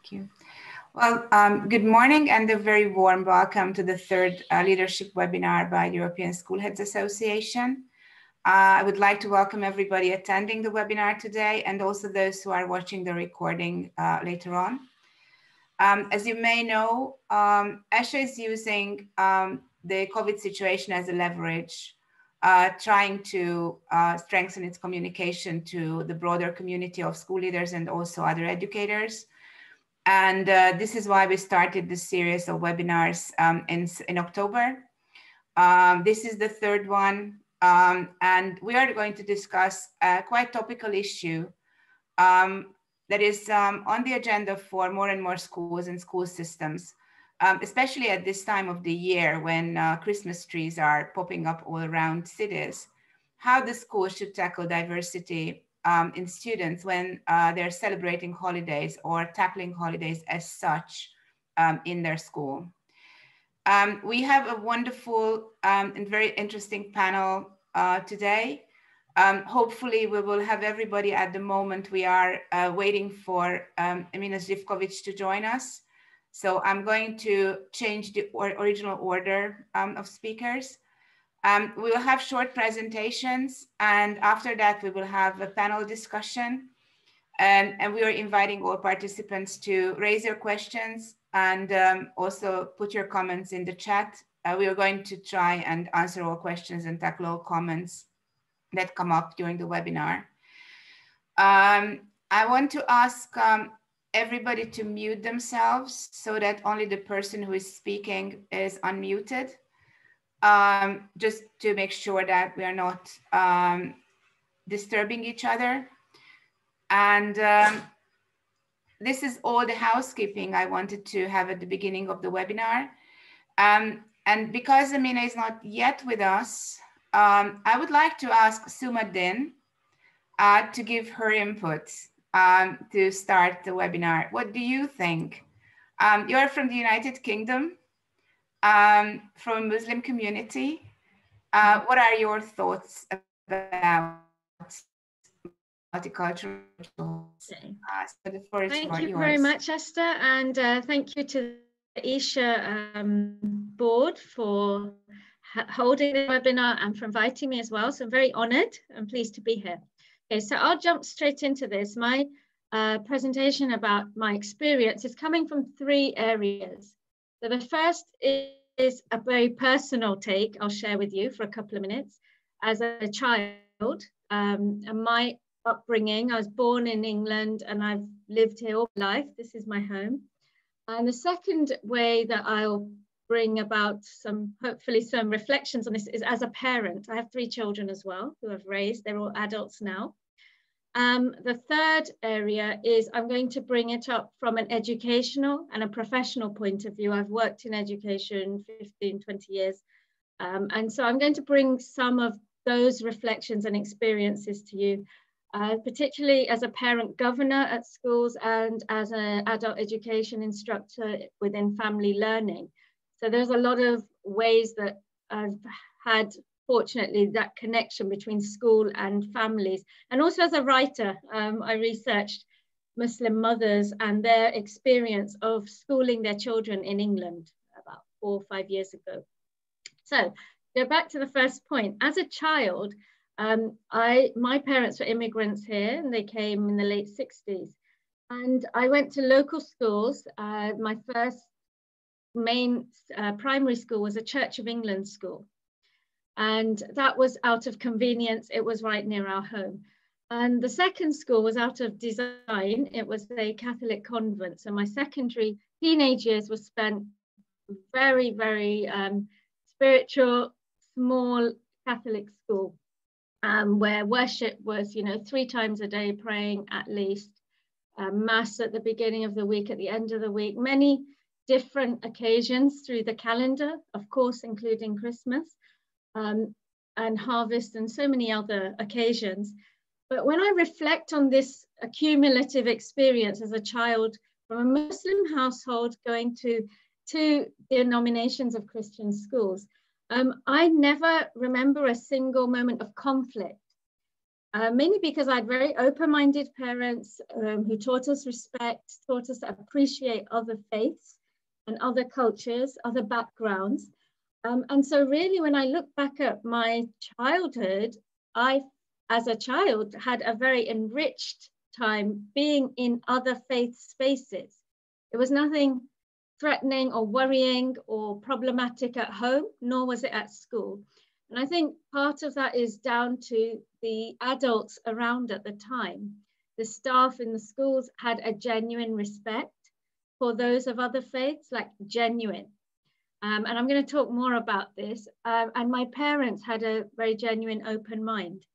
Thank you. Well, good morning and a very warm welcome to the third leadership webinar by European School Heads Association. I would like to welcome everybody attending the webinar today and also those who are watching the recording later on. As you may know, ESHA is using the COVID situation as a leverage, trying to strengthen its communication to the broader community of school leaders and also other educators. And this is why we started this series of webinars in October. This is the third one, and we are going to discuss a quite topical issue that is on the agenda for more and more schools and school systems, especially at this time of the year when Christmas trees are popping up all around cities, how the school should tackle diversity in students when they're celebrating holidays or tackling holidays as such in their school. We have a wonderful and very interesting panel today. Hopefully we will have everybody at the moment. We are waiting for Emina Zivkovic to join us. So I'm going to change the original order of speakers. We will have short presentations, and after that we will have a panel discussion. And we are inviting all participants to raise your questions and also put your comments in the chat. We are going to try and answer all questions and tackle all comments that come up during the webinar. I want to ask everybody to mute themselves so that only the person who is speaking is unmuted. Just to make sure that we are not disturbing each other. And this is all the housekeeping I wanted to have at the beginning of the webinar. And because Amina is not yet with us, I would like to ask Suma Din to give her input to start the webinar. What do you think? You're from the United Kingdom. From a Muslim community. What are your thoughts about multicultural? Thank you very much, Esther, and thank you to the ESHA board for holding the webinar and for inviting me as well. So I'm very honored and pleased to be here. Okay, so I'll jump straight into this. My presentation about my experience is coming from three areas. So the first is a very personal take I'll share with you for a couple of minutes. As a child, and my upbringing, I was born in England and I've lived here all my life. This is my home. And the second way that I'll bring about hopefully some reflections on this is as a parent. I have three children as well who I've raised. They're all adults now. The third area is I'm going to bring it up from an educational and a professional point of view. I've worked in education 15, 20 years. And so I'm going to bring some of those reflections and experiences to you, particularly as a parent governor at schools and as an adult education instructor within family learning. So there's a lot of ways that I've had fortunately, that connection between school and families. And also as a writer, I researched Muslim mothers and their experience of schooling their children in England about 4 or 5 years ago. So go back to the first point. As a child, my parents were immigrants here and they came in the late 60s. And I went to local schools. My first main primary school was a Church of England school. And that was out of convenience. It was right near our home. And the second school was out of design. It was a Catholic convent. So my secondary teenage years were spent very, very spiritual, small Catholic school, where worship was, 3 times a day praying at least, mass at the beginning of the week, at the end of the week, many different occasions through the calendar, of course, including Christmas. And harvest and so many other occasions. But when I reflect on this accumulative experience as a child from a Muslim household going to 2 denominations of Christian schools, I never remember a single moment of conflict. mainly because I had very open-minded parents who taught us respect, taught us to appreciate other faiths and other cultures, other backgrounds. And so really, when I look back at my childhood, I, as a child, had a very enriched time being in other faith spaces. It was nothing threatening or worrying or problematic at home, nor was it at school. And I think part of that is down to the adults around at the time. The staff in the schools had a genuine respect for those of other faiths, like genuine. And I'm going to talk more about this. And my parents had a very genuine open mind.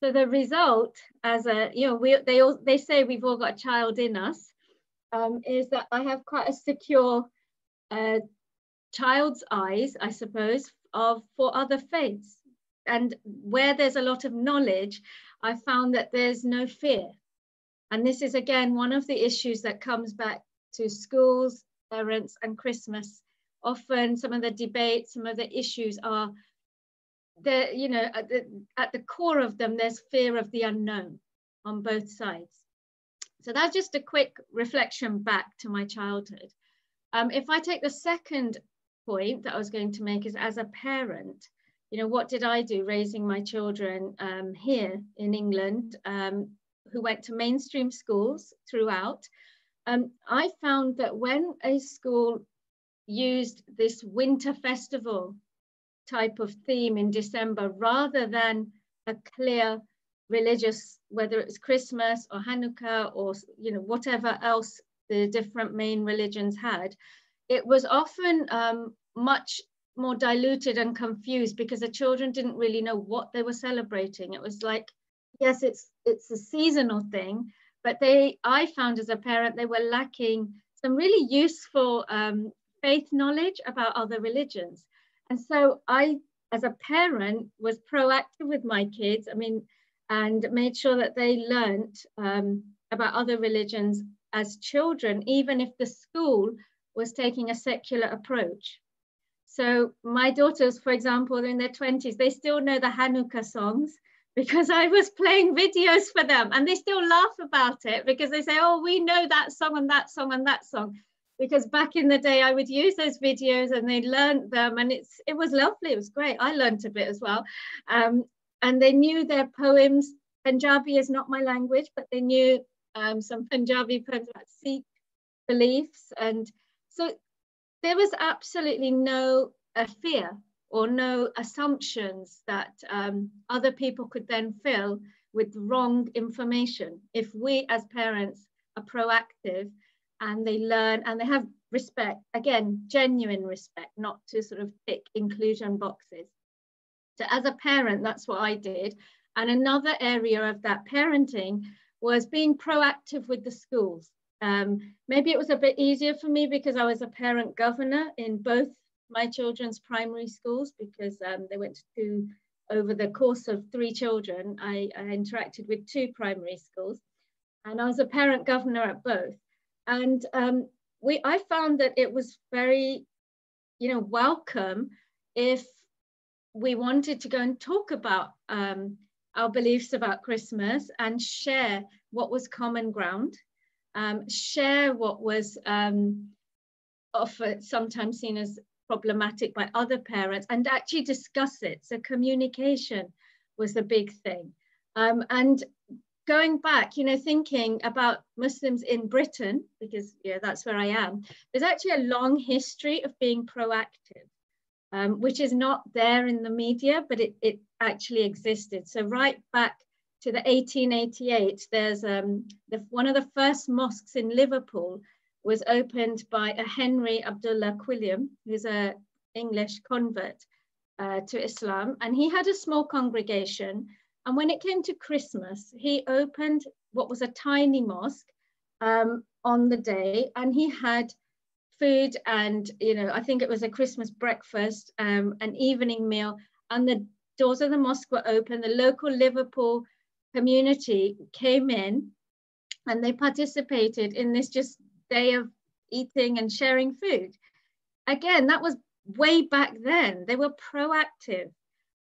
So the result, as a, you know, they say we've all got a child in us, is that I have quite a secure child's eyes, I suppose, for other faiths. And where there's a lot of knowledge, I found that there's no fear. And this is, again, one of the issues that comes back to schools, parents, and Christmas. Often some of the debates, some of the issues are, you know, at the core of them, there's fear of the unknown on both sides. So that's just a quick reflection back to my childhood. If I take the second point that I was going to make, is as a parent, you know, what did I do raising my children here in England, who went to mainstream schools throughout? I found that when a school used this winter festival type of theme in December, rather than a clear religious, whether it's Christmas or Hanukkah or, you know, whatever else the different main religions had, it was often much more diluted and confused because the children didn't really know what they were celebrating. It was like, yes, it's a seasonal thing, but I found as a parent, they were lacking some really useful faith knowledge about other religions. And so I, as a parent, was proactive with my kids, and made sure that they learned about other religions as children, even if the school was taking a secular approach. So my daughters, for example, in their 20s, they still know the Hanukkah songs because I was playing videos for them, and they still laugh about it because they say, oh, we know that song and that song and that song. Because back in the day, I would use those videos and they learned them, and it was lovely. It was great. I learned a bit as well. And they knew their poems. Punjabi is not my language, but they knew some Punjabi poems about Sikh beliefs. And so there was absolutely no fear or no assumptions that other people could then fill with wrong information. If we as parents are proactive and they learn and they have respect, again, genuine respect, not to sort of tick inclusion boxes. So as a parent, that's what I did. And another area of that parenting was being proactive with the schools. Maybe it was a bit easier for me because I was a parent governor in both my children's primary schools, because they went to, over the course of 3 children, I interacted with 2 primary schools, and I was a parent governor at both. And I found that it was very, you know, welcome if we wanted to go and talk about our beliefs about Christmas and share what was common ground, share what was often sometimes seen as problematic by other parents, and actually discuss it. So communication was the big thing. And going back, you know, thinking about Muslims in Britain, because that's where I am, there's actually a long history of being proactive, which is not there in the media, but it actually existed. So right back to the 1888, there's one of the first mosques in Liverpool was opened by a Henry Abdullah Quilliam, who's an English convert to Islam, and he had a small congregation. And when it came to Christmas, he opened what was a tiny mosque on the day, and he had food and, you know, I think it was a Christmas breakfast, an evening meal, and the doors of the mosque were open. The local Liverpool community came in and they participated in this just day of eating and sharing food. Again, that was way back then. They were proactive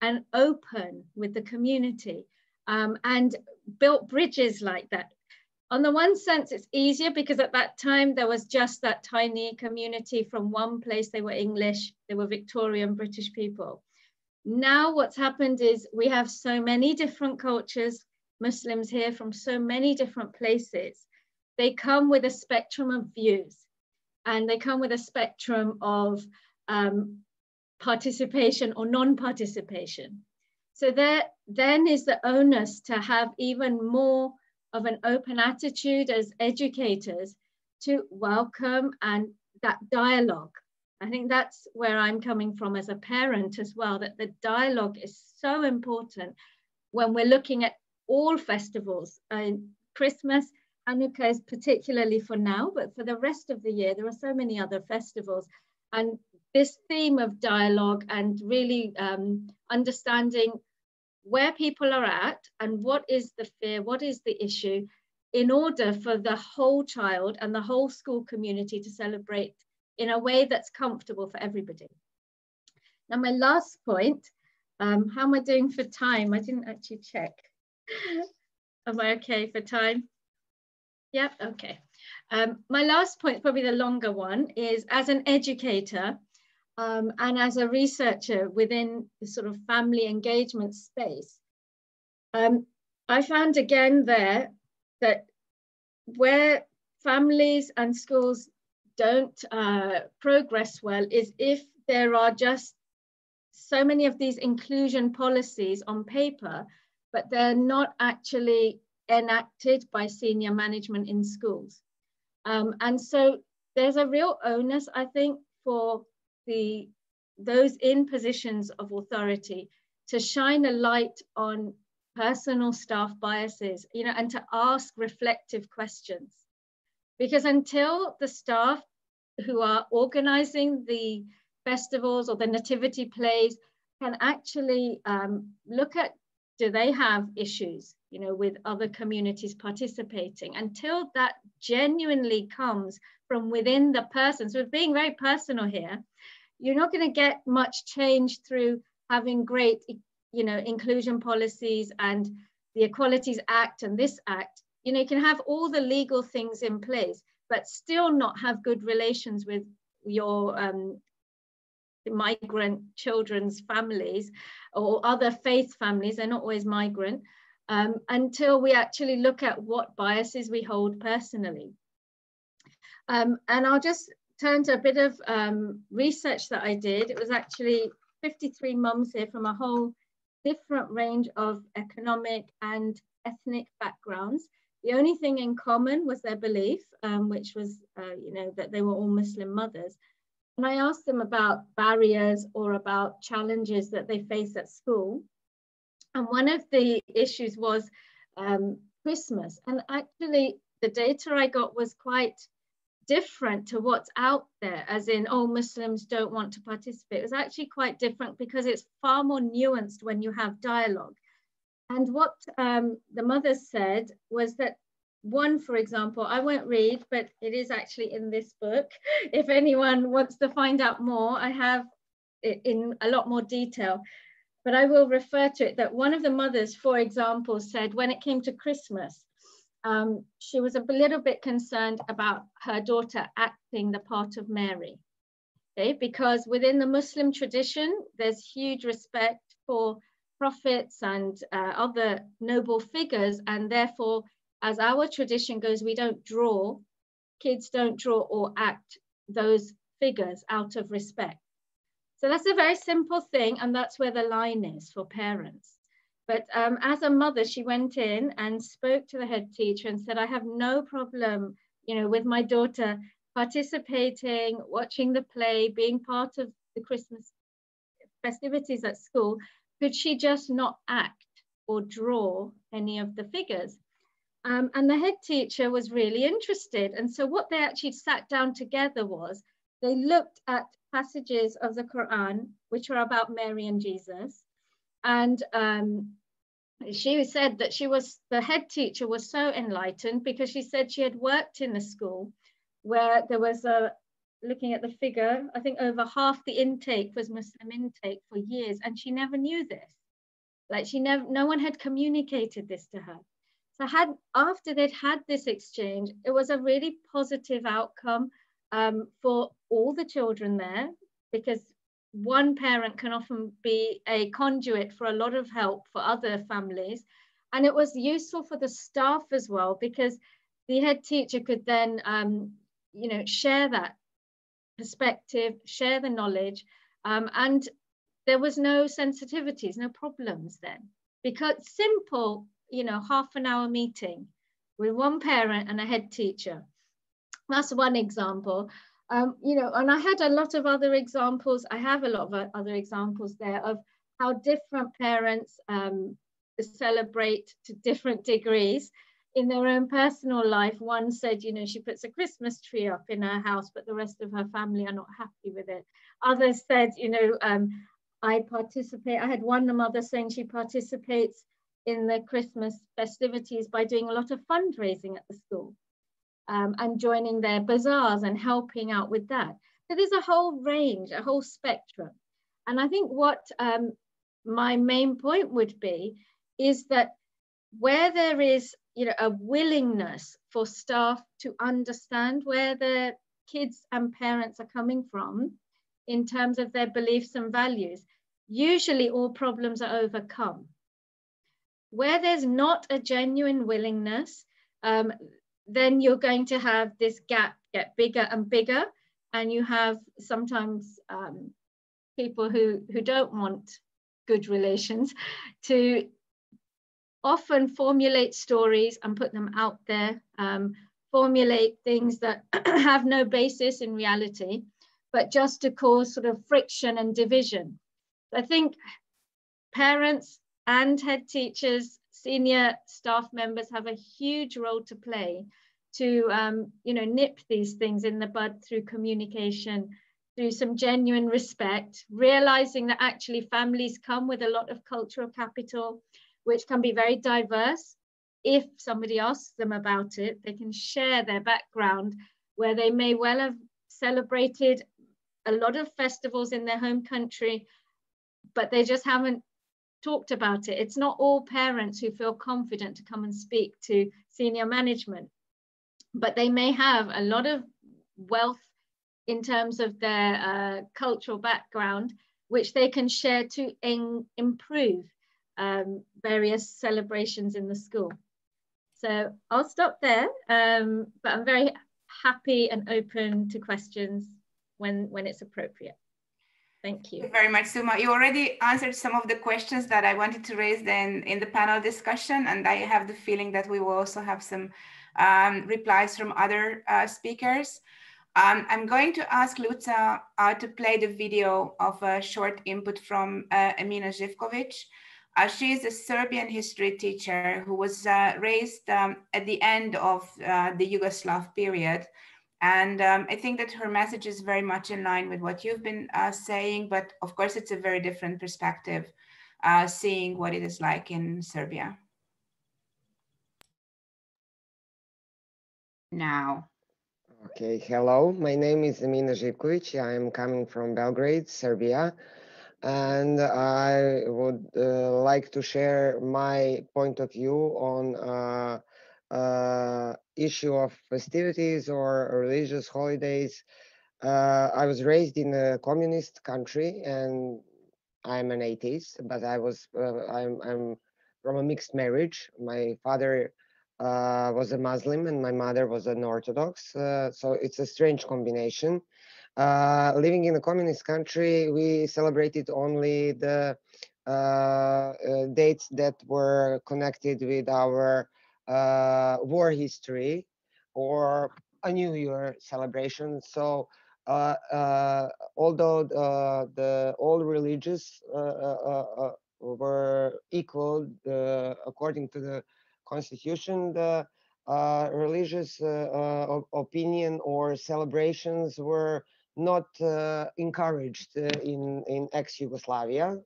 and open with the community. and built bridges like that. On the one sense, it's easier because at that time there was just that tiny community from one place. They were English, they were Victorian British people. Now what's happened is we have so many different cultures, Muslims here from so many different places. They come with a spectrum of views, and they come with a spectrum of participation or non-participation. So there then is the onus to have even more of an open attitude as educators to welcome and that dialogue. I think that's where I'm coming from as a parent as well, that the dialogue is so important when we're looking at all festivals. Christmas, Hanukkah is particularly for now, but for the rest of the year, there are so many other festivals. And this theme of dialogue and really understanding where people are at and what is the fear, what is the issue, in order for the whole child and the whole school community to celebrate in a way that's comfortable for everybody. Now, my last point, how am I doing for time? I didn't actually check. Am I okay for time? Yeah, okay. My last point, probably the longer one, is as an educator, and as a researcher within the sort of family engagement space, I found again there that where families and schools don't progress well is if there are just so many of these inclusion policies on paper, but they're not actually enacted by senior management in schools. And so there's a real onus, I think, for those in positions of authority to shine a light on personal staff biases, you know, and to ask reflective questions. Because until the staff who are organizing the festivals or the nativity plays can actually look at, do they have issues, you know, with other communities participating, until that genuinely comes from within the person. So being very personal here, you're not going to get much change through having great, you know, inclusion policies and the Equalities Act and this act. You know, you can have all the legal things in place, but still not have good relations with your migrant children's families or other faith families. They're not always migrant, until we actually look at what biases we hold personally. And I'll just turn to a bit of research that I did. It was actually 53 mums here from a whole different range of economic and ethnic backgrounds. The only thing in common was their belief, which was, you know, that they were all Muslim mothers. And I asked them about barriers or about challenges that they face at school. And one of the issues was Christmas. And actually, the data I got was quite different to what's out there, as in, oh, Muslims don't want to participate. It was actually quite different because it's far more nuanced when you have dialogue. And what the mothers said was that, one, for example, I won't read, but it is actually in this book. If anyone wants to find out more, I have it in a lot more detail, but I will refer to it, that one of the mothers, for example, said when it came to Christmas, she was a little bit concerned about her daughter acting the part of Mary, okay? Because within the Muslim tradition, there's huge respect for prophets and other noble figures, and therefore, as our tradition goes, we don't draw, kids don't draw or act those figures out of respect. So that's a very simple thing, and that's where the line is for parents. But as a mother, she went in and spoke to the head teacher and said, I have no problem, you know, with my daughter participating, watching the play, being part of the Christmas festivities at school. Could she just not act or draw any of the figures? And the head teacher was really interested. And so what they actually sat down together was, they looked at passages of the Quran, which are about Mary and Jesus. And she said that the head teacher was so enlightened because she said she had worked in a school where there was looking at the figure, I think over half the intake was Muslim intake for years, and she never knew this. Like no one had communicated this to her. So after they'd had this exchange, it was a really positive outcome for all the children there, because one parent can often be a conduit for a lot of help for other families. And it was useful for the staff as well, because the head teacher could then, share that perspective, share the knowledge, and there was no sensitivities, no problems then. Because simple, half an hour meeting with one parent and a head teacher. That's one example. And I had a lot of other examples. I have a lot of other examples there of how different parents celebrate to different degrees in their own personal life. One said, she puts a Christmas tree up in her house, but the rest of her family are not happy with it. Others said, I participate. I had one mother saying she participates in the Christmas festivities by doing a lot of fundraising at the school and joining their bazaars and helping out with that. So there's a whole range, a whole spectrum. And I think what my main point would be is that where there is, a willingness for staff to understand where their kids and parents are coming from in terms of their beliefs and values, usually all problems are overcome. Where there's not a genuine willingness, then you're going to have this gap get bigger and bigger, and you have sometimes people who don't want good relations to often formulate stories and put them out there, formulate things that have no basis in reality, but just to cause sort of friction and division. I think parents and head teachers, senior staff members have a huge role to play to nip these things in the bud through communication, through some genuine respect, realizing that actually families come with a lot of cultural capital, which can be very diverse. If somebody asks them about it, they can share their background, where they may well have celebrated a lot of festivals in their home country, but they just haven't talked about it. It's not all parents who feel confident to come and speak to senior management, but they may have a lot of wealth in terms of their cultural background, which they can share to improve various celebrations in the school. So I'll stop there, but I'm very happy and open to questions when it's appropriate. Thank you. Thank you very much, Suma. You already answered some of the questions that I wanted to raise then in the panel discussion, and I have the feeling that we will also have some replies from other speakers. I'm going to ask Luca to play the video of a short input from Emina Živković. She is a Serbian history teacher who was raised at the end of the Yugoslav period. And I think that her message is very much in line with what you've been saying, but of course it's a very different perspective, seeing what it is like in Serbia. Now. Okay, hello, my name is Emina Živković. I am coming from Belgrade, Serbia, and I would like to share my point of view on issue of festivities or religious holidays. I was raised in a communist country, and I'm an atheist, but I'm from a mixed marriage. My father was a Muslim and my mother was an Orthodox, so it's a strange combination. Living in a communist country, we celebrated only the dates that were connected with our war history or a New Year celebration. So although all religions were equal according to the constitution, the religious opinion or celebrations were not encouraged in ex-Yugoslavia,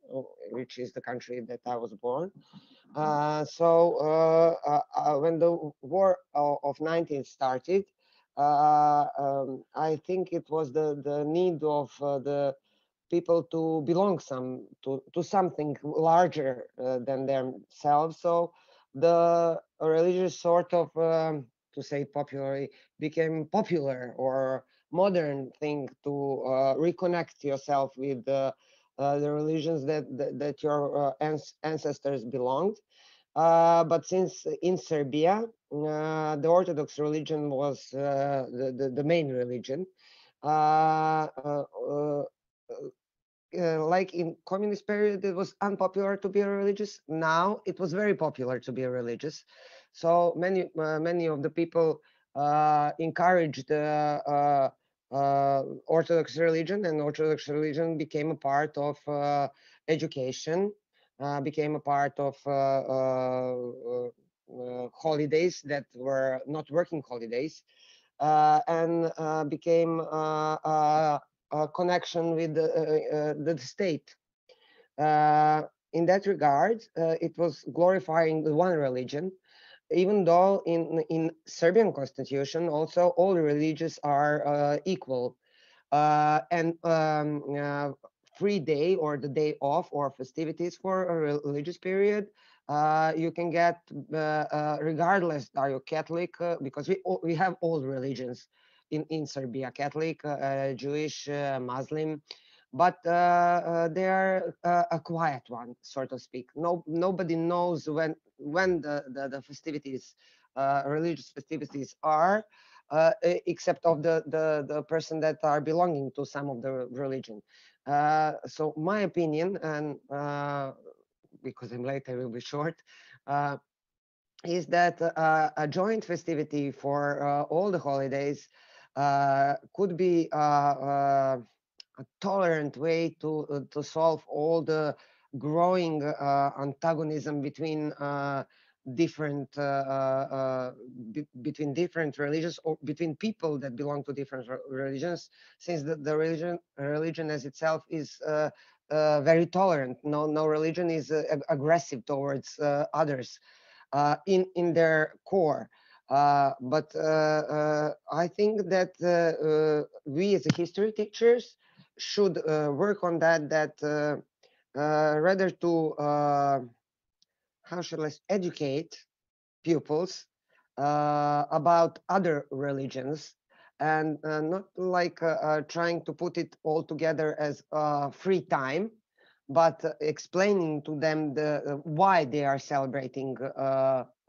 which is the country that I was born. When the war of 19 started, I think it was the need of the people to belong to something larger than themselves. So the religious sort of, to say popularly, became popular or modern thing to reconnect yourself with the religions that your ancestors belonged. But since in Serbia, the Orthodox religion was the main religion, uh, uh, uh, like in communist period, it was unpopular to be religious. Now it was very popular to be religious. So many of the people encouraged Orthodox religion, and Orthodox religion became a part of education, became a part of holidays that were not working holidays, and became a connection with the state. In that regard, it was glorifying the one religion, even though in Serbian constitution also all religions are equal, and free day or the day off or festivities for a religious period you can get regardless are you Catholic, because we have all religions in Serbia: Catholic, Jewish, Muslim, but they are a quiet one, so to speak. Nobody knows when the festivities, religious festivities are, except of the person that are belonging to some of the religion. So my opinion, and because I'm late, I will be short, is that a joint festivity for all the holidays could be a tolerant way to solve all the growing antagonism between different between different religions, or between people that belong to different religions, since the religion as itself is very tolerant. No religion is aggressive towards others in their core. But I think that we as a history teachers should work on that rather to how shall I educate pupils about other religions, and not like trying to put it all together as free time, but explaining to them why they are celebrating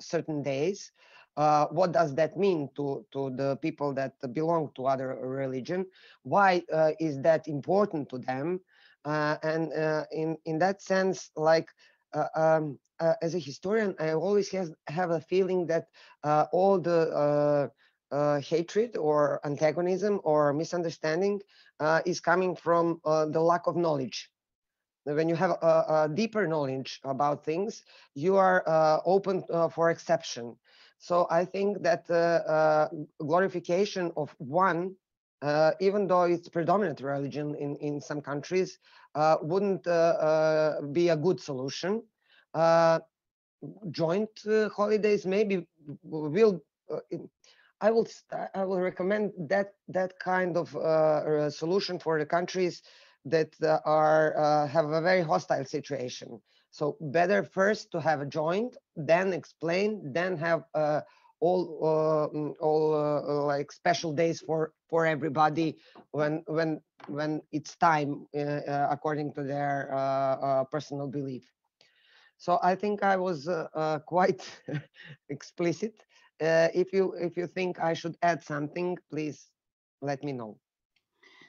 certain days. What does that mean to the people that belong to other religion? Why is that important to them? And in that sense, like as a historian, I always have a feeling that all the hatred or antagonism or misunderstanding is coming from the lack of knowledge. When you have a deeper knowledge about things, you are open for exception. So I think that glorification of one, even though it's predominant religion in some countries, wouldn't be a good solution. Joint holidays maybe will I will recommend that kind of solution for the countries that are have a very hostile situation. So better first to have a joint, then explain, then have all like special days for everybody when it's time according to their personal belief. So I think I was quite explicit. If you think I should add something, please let me know.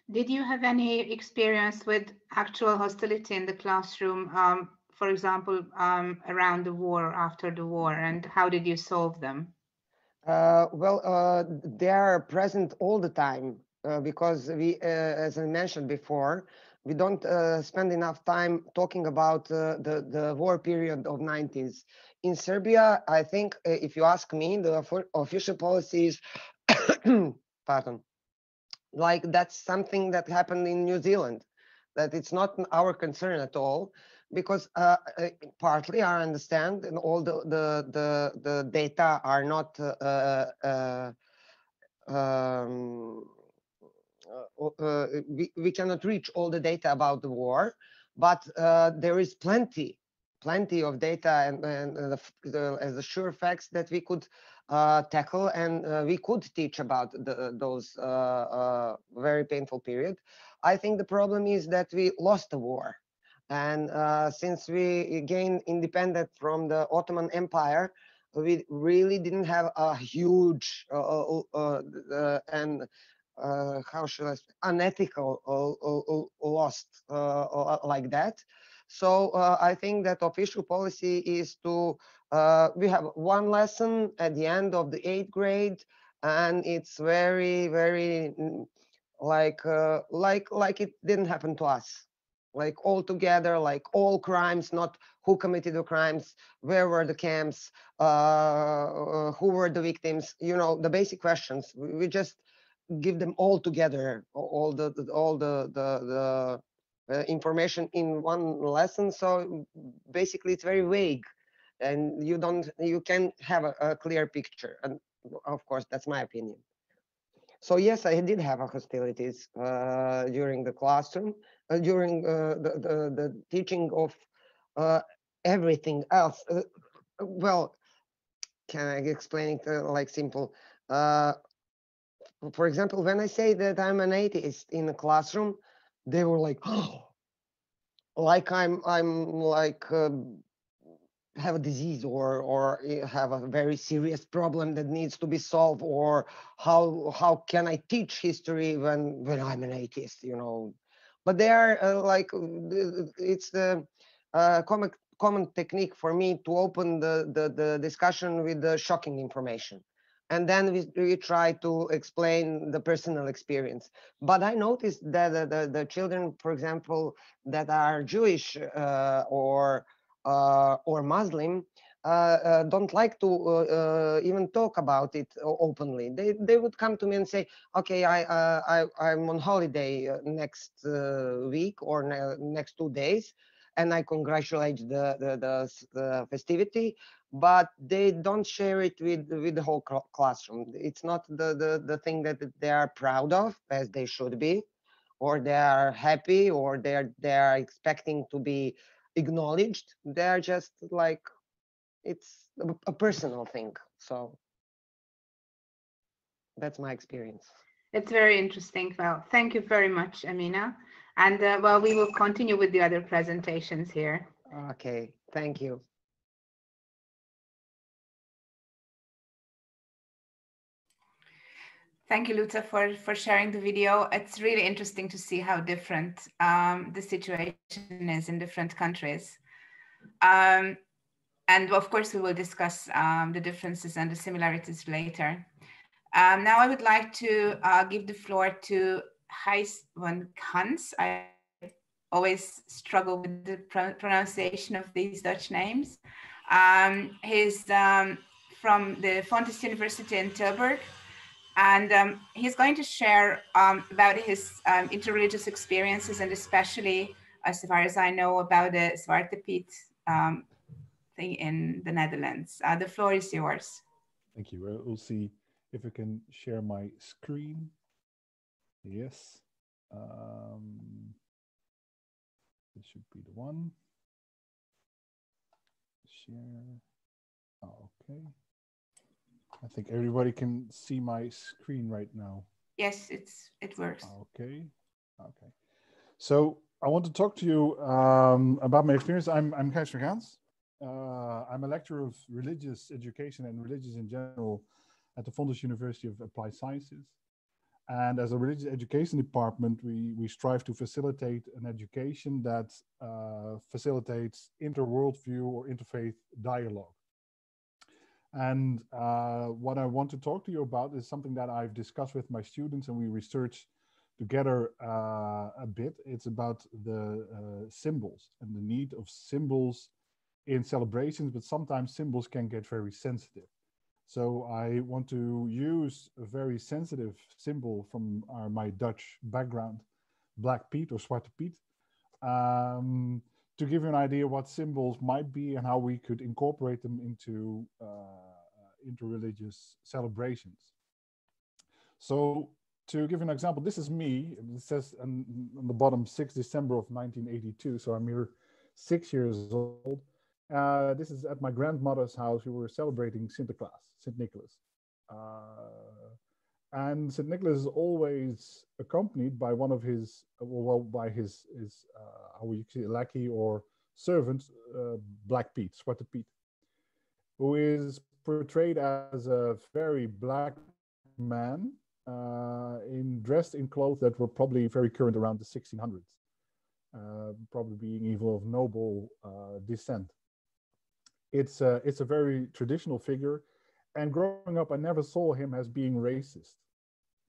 Did you have any experience with actual hostility in the classroom, for example, around the war, after the war, and how did you solve them? Well, they are present all the time because we, as I mentioned before, we don't spend enough time talking about the war period of 90s. In Serbia, I think if you ask me, the official policy is, pardon, like that's something that happened in New Zealand, that it's not our concern at all, because partly I understand, and all the data are not um, we cannot reach all the data about the war, but there is plenty of data and as the sure facts that we could tackle, and we could teach about those very painful period. I think the problem is that we lost the war. And since we gained independence from the Ottoman Empire, we really didn't have a huge and how should I say, unethical loss like that. So I think that official policy is to, we have one lesson at the end of the 8th grade, and it's very like it didn't happen to us, like all together, like all crimes, not who committed the crimes, where were the camps, who were the victims, you know, the basic questions. We just give them all together, all the information in one lesson. So basically it's very vague, and you can have a clear picture. And of course, that's my opinion. So yes, I did have a hostilities during the classroom, during the teaching of everything else. Well, can I explain it like simple? For example, when I say that I'm an atheist in a classroom, they were like, oh, like I'm like have a disease or have a very serious problem that needs to be solved, or how can I teach history when I'm an atheist, you know? But they are like it's the common technique for me to open the discussion with the shocking information, and then we try to explain the personal experience. But I noticed that the children, for example, that are Jewish or Muslim, don't like to even talk about it openly. They would come to me and say, okay, I'm on holiday next week or next 2 days, and I congratulate the festivity, but they don't share it with the whole classroom. It's not the thing that they are proud of, as they should be, or they are happy, or they are expecting to be acknowledged. They're just like, it's a personal thing. So that's my experience. It's very interesting. Well, thank you very much, Amina. And well, we will continue with the other presentations here. Okay, thank you. Thank you, Luta, for sharing the video. It's really interesting to see how different the situation is in different countries. And of course, we will discuss the differences and the similarities later. Now I would like to give the floor to Hans. I always struggle with the pronunciation of these Dutch names. He's from the Fontys University in Tilburg, and he's going to share about his interreligious experiences, and especially, as far as I know, about the Zwarte Piet thing in the Netherlands. The floor is yours. Thank you. We'll see if I can share my screen. Yes. This should be the one. Share. Oh, okay. I think everybody can see my screen right now. Yes, it works. Okay. Okay. So I want to talk to you about my experience. I'm Gijs Vergaans. I'm a lecturer of religious education and religious in general at the Fontys University of Applied Sciences. And as a religious education department, we strive to facilitate an education that facilitates inter-worldview or interfaith dialogue. And what I want to talk to you about is something that I've discussed with my students and we researched together a bit. It's about the symbols and the need of symbols in celebrations, but sometimes symbols can get very sensitive. So I want to use a very sensitive symbol from my Dutch background, Black Piet or Zwarte Piet, to give you an idea what symbols might be and how we could incorporate them into interreligious celebrations. So to give you an example, this is me. It says on the bottom, 6 December of 1982. So I'm here 6 years old. This is at my grandmother's house. We were celebrating Sinterklaas, St. Nicholas. And St. Nicholas is always accompanied by one of his, well, by his how would you say, lackey or servant, Black Pete, Zwarte Piet, who is portrayed as a very black man dressed in clothes that were probably very current around the 1600s, probably being even of noble descent. It's a very traditional figure. And growing up, I never saw him as being racist,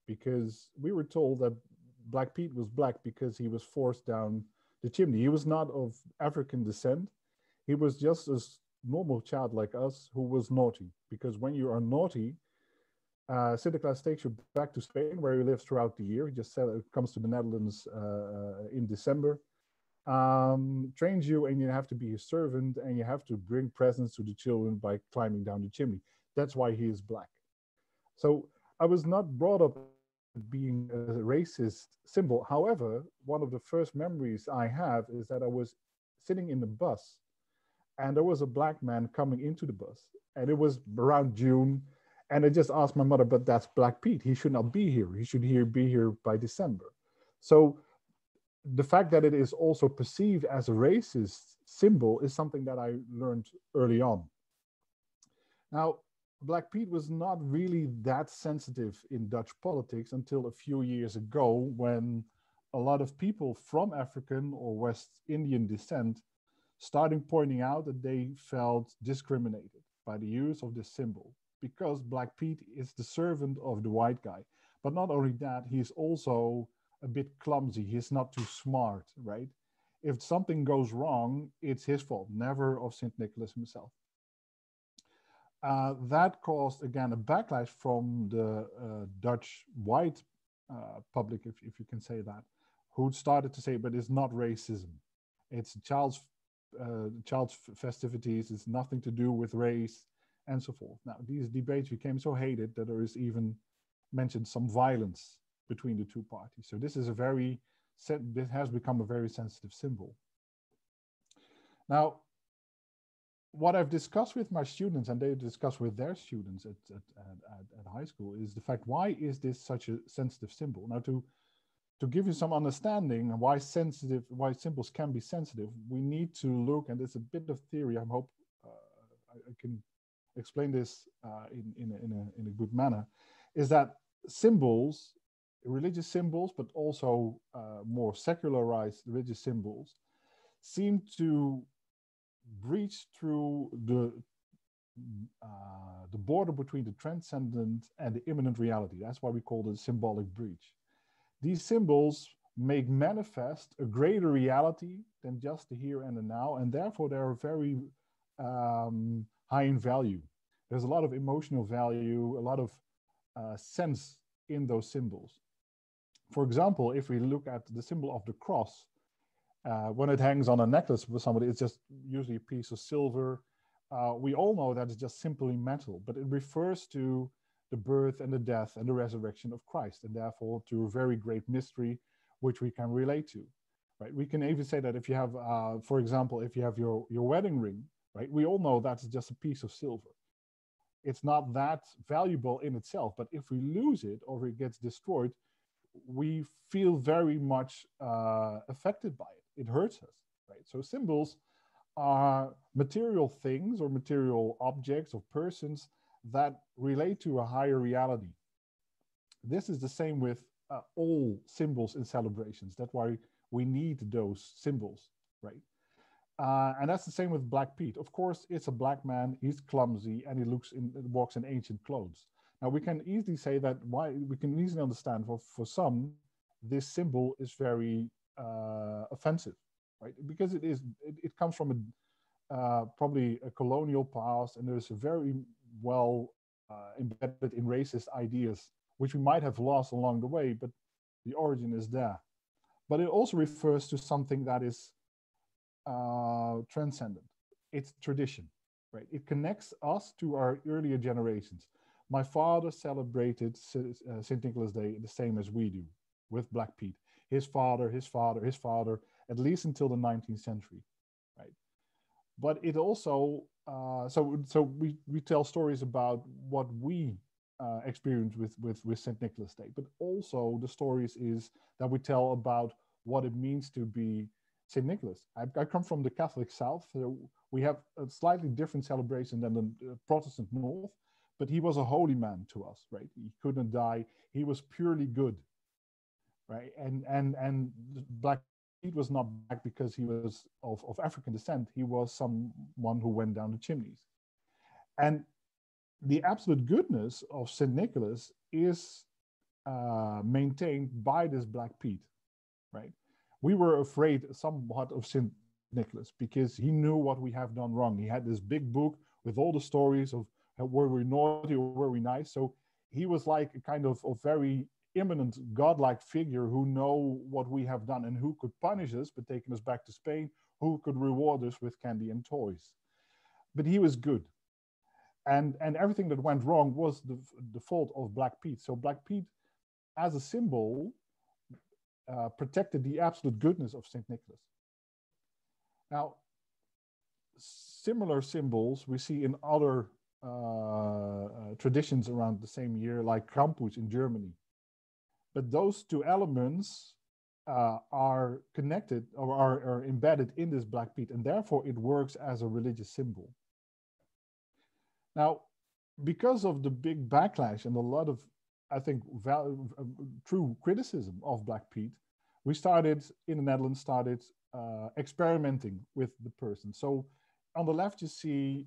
because we were told that Black Pete was black because he was forced down the chimney. He was not of African descent. He was just a normal child like us who was naughty, because when you are naughty, Sinterklaas takes you back to Spain, where he lives throughout the year. He just comes to the Netherlands in December, trains you, and you have to be his servant, and you have to bring presents to the children by climbing down the chimney. That's why he is black. So I was not brought up being a racist symbol. However, one of the first memories I have is that I was sitting in the bus, and there was a black man coming into the bus, and it was around June, and I just asked my mother, but that's Black Pete. He should not be here. He should be here by December. So the fact that it is also perceived as a racist symbol is something that I learned early on. Now, Black Pete was not really that sensitive in Dutch politics until a few years ago, when a lot of people from African or West Indian descent started pointing out that they felt discriminated by the use of this symbol, because Black Pete is the servant of the white guy. But not only that, he's also a bit clumsy. He's not too smart, right? If something goes wrong, it's his fault, never of St. Nicholas himself. That caused, again, a backlash from the Dutch white public, if you can say that, who started to say, but it's not racism. It's child's festivities. It's nothing to do with race, and so forth. Now, these debates became so hated that there is even mentioned some violence between the two parties. So this is this has become a very sensitive symbol. Now, what I've discussed with my students, and they discuss with their students at high school, is the fact, why is this such a sensitive symbol? Now, to give you some understanding why symbols can be sensitive, we need to look, and it's a bit of theory. I hope I can explain this in a good manner, is that symbols, religious symbols, but also more secularized religious symbols, seem to breach through the border between the transcendent and the immanent reality. That's why we call it a symbolic breach. These symbols make manifest a greater reality than just the here and the now, and therefore they are very high in value. There's a lot of emotional value, a lot of sense in those symbols. For example, if we look at the symbol of the cross, when it hangs on a necklace with somebody, it's just usually a piece of silver. We all know that it's just simply metal, but it refers to the birth and the death and the resurrection of Christ, and therefore to a very great mystery which we can relate to, right? We can even say that if you have, for example, if you have your wedding ring, right? We all know that's just a piece of silver. It's not that valuable in itself, but if we lose it or it gets destroyed, we feel very much affected by it. It hurts us, right? So symbols are material things or material objects or persons that relate to a higher reality. This is the same with all symbols in celebrations. That's why we need those symbols, right? And that's the same with Black Pete. Of course, it's a black man, he's clumsy, and he walks in ancient clothes. Now, we can easily say that we can easily understand for some, this symbol is very offensive, right? Because it comes from probably a colonial past, and there's a very well embedded in racist ideas, which we might have lost along the way, but the origin is there. But it also refers to something that is transcendent. It's tradition, right? It connects us to our earlier generations. My father celebrated St. Nicholas Day the same as we do, with Black Pete. His father, his father, his father, at least until the 19th century, right? But it also, so we tell stories about what we experience with St. Nicholas Day, but also the stories is that we tell about what it means to be St. Nicholas. I come from the Catholic South, so we have a slightly different celebration than the Protestant North, but he was a holy man to us, right? He couldn't die. He was purely good, right? And Black Pete was not black because he was of African descent. He was someone who went down the chimneys. And the absolute goodness of St. Nicholas is maintained by this Black Pete, right? We were afraid somewhat of St. Nicholas because he knew what we have done wrong. He had this big book with all the stories of were we naughty or were we nice. So he was like a kind of very imminent godlike figure who know what we have done and who could punish us but taking us back to Spain, who could reward us with candy and toys. But he was good. And everything that went wrong was the fault of Black Pete. So Black Pete, as a symbol, protected the absolute goodness of St. Nicholas. Now, similar symbols we see in other traditions around the same year, like Krampus in Germany. But those two elements are connected or are embedded in this Black Pete, and therefore it works as a religious symbol. Now, because of the big backlash and a lot of, I think, true criticism of Black Pete, we started in the Netherlands, experimenting with the person. So on the left, you see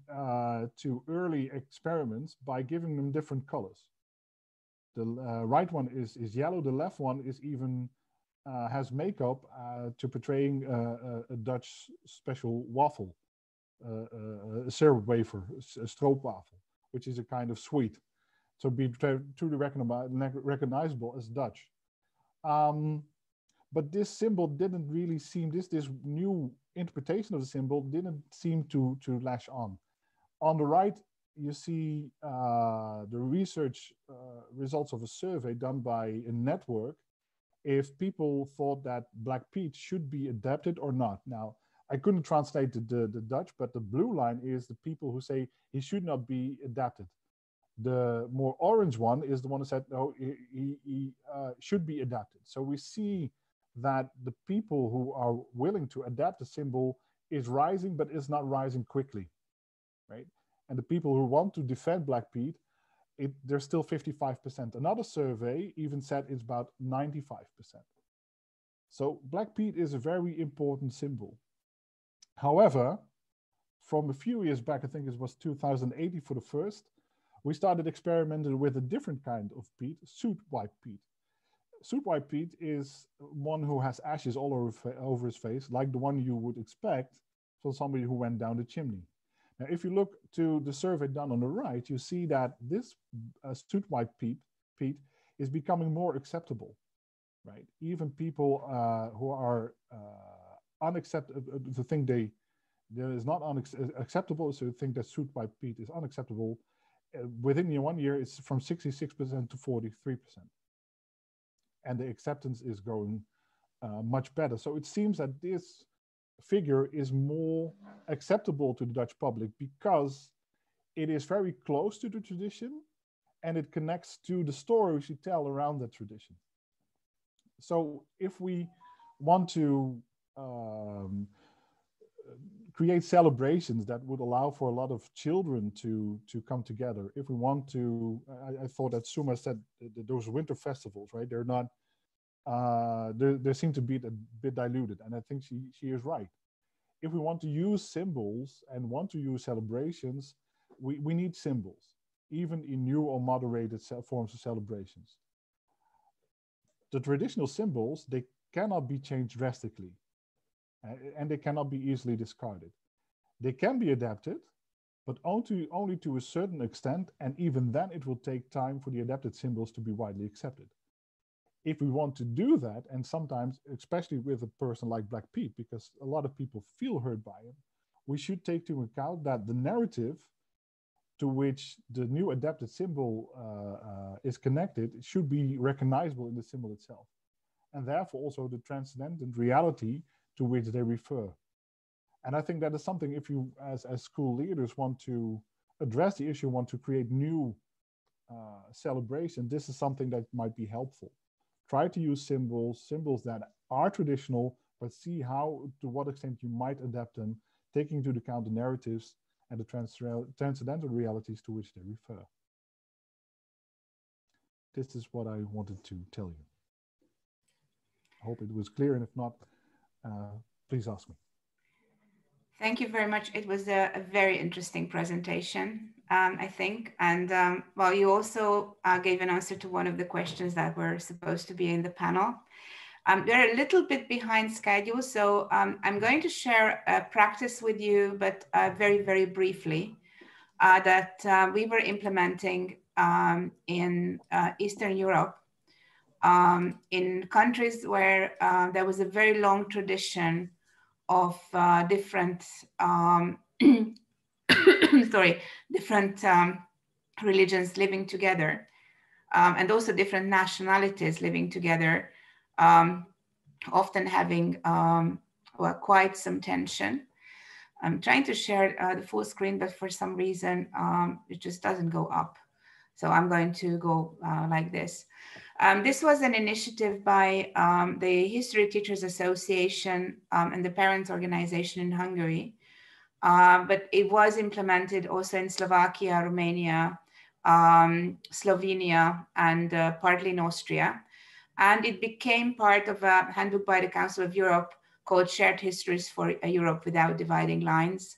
two early experiments by giving them different colors. The right one is yellow. The left one is even has makeup to portraying a Dutch special waffle, a syrup wafer, a stroopwafel, which is a kind of sweet. So be truly recognizable as Dutch. But this symbol didn't really seem, this new interpretation of the symbol didn't seem to latch on. On the right, you see the research results of a survey done by a network if people thought that Black Pete should be adapted or not. Now, I couldn't translate the Dutch, but the blue line is the people who say he should not be adapted. The more orange one is the one who said, no, he should be adapted. So we see that the people who are willing to adapt the symbol is rising, but is not rising quickly, right? And the people who want to defend Black Pete, they're still 55%. Another survey even said it's about 95%. So Black Pete is a very important symbol. However, from a few years back, I think it was 2018 for the first, we started experimenting with a different kind of peat, soot white peat. Soot white peat is one who has ashes all over his face, like the one you would expect from somebody who went down the chimney. Now, if you look to the survey done on the right, you see that this soot white peat is becoming more acceptable, right? Even people who are unacceptable, to think there is not acceptable, so think that soot white peat is unacceptable. Within 1 year, it's from 66% to 43%. And the acceptance is growing much better. So it seems that this figure is more acceptable to the Dutch public because it is very close to the tradition and it connects to the stories you tell around that tradition. So if we want to create celebrations that would allow for a lot of children to come together. If we want to, I thought that Suma said that those winter festivals, right? They're not, they seem to be a bit diluted. And I think she is right. If we want to use symbols and want to use celebrations, we need symbols, even in new or moderated forms of celebrations. The traditional symbols, they cannot be changed drastically. And they cannot be easily discarded. They can be adapted, but only to a certain extent, and even then it will take time for the adapted symbols to be widely accepted. If we want to do that, and sometimes, especially with a person like Black Pete, because a lot of people feel hurt by him, we should take into account that the narrative to which the new adapted symbol is connected should be recognizable in the symbol itself, and therefore also the transcendent reality to which they refer. And I think that is something, if you as school leaders want to address the issue, want to create new celebration, this is something that might be helpful. Try to use symbols that are traditional, but see how, to what extent you might adapt them, taking into account the narratives and the transcendental realities to which they refer. This is what I wanted to tell you. I hope it was clear, and if not, please ask me. Thank you very much. It was a very interesting presentation, I think. And well, you also gave an answer to one of the questions that were supposed to be in the panel. They're a little bit behind schedule, so I'm going to share a practice with you, but very, very briefly, that we were implementing in Eastern Europe, in countries where there was a very long tradition of different, different religions living together, and also different nationalities living together, often having well, quite some tension. I'm trying to share the full screen, but for some reason, it just doesn't go up. So I'm going to go like this. This was an initiative by the History Teachers Association and the Parents Organization in Hungary, but it was implemented also in Slovakia, Romania, Slovenia, and partly in Austria. And it became part of a handbook by the Council of Europe called Shared Histories for Europe Without Dividing Lines,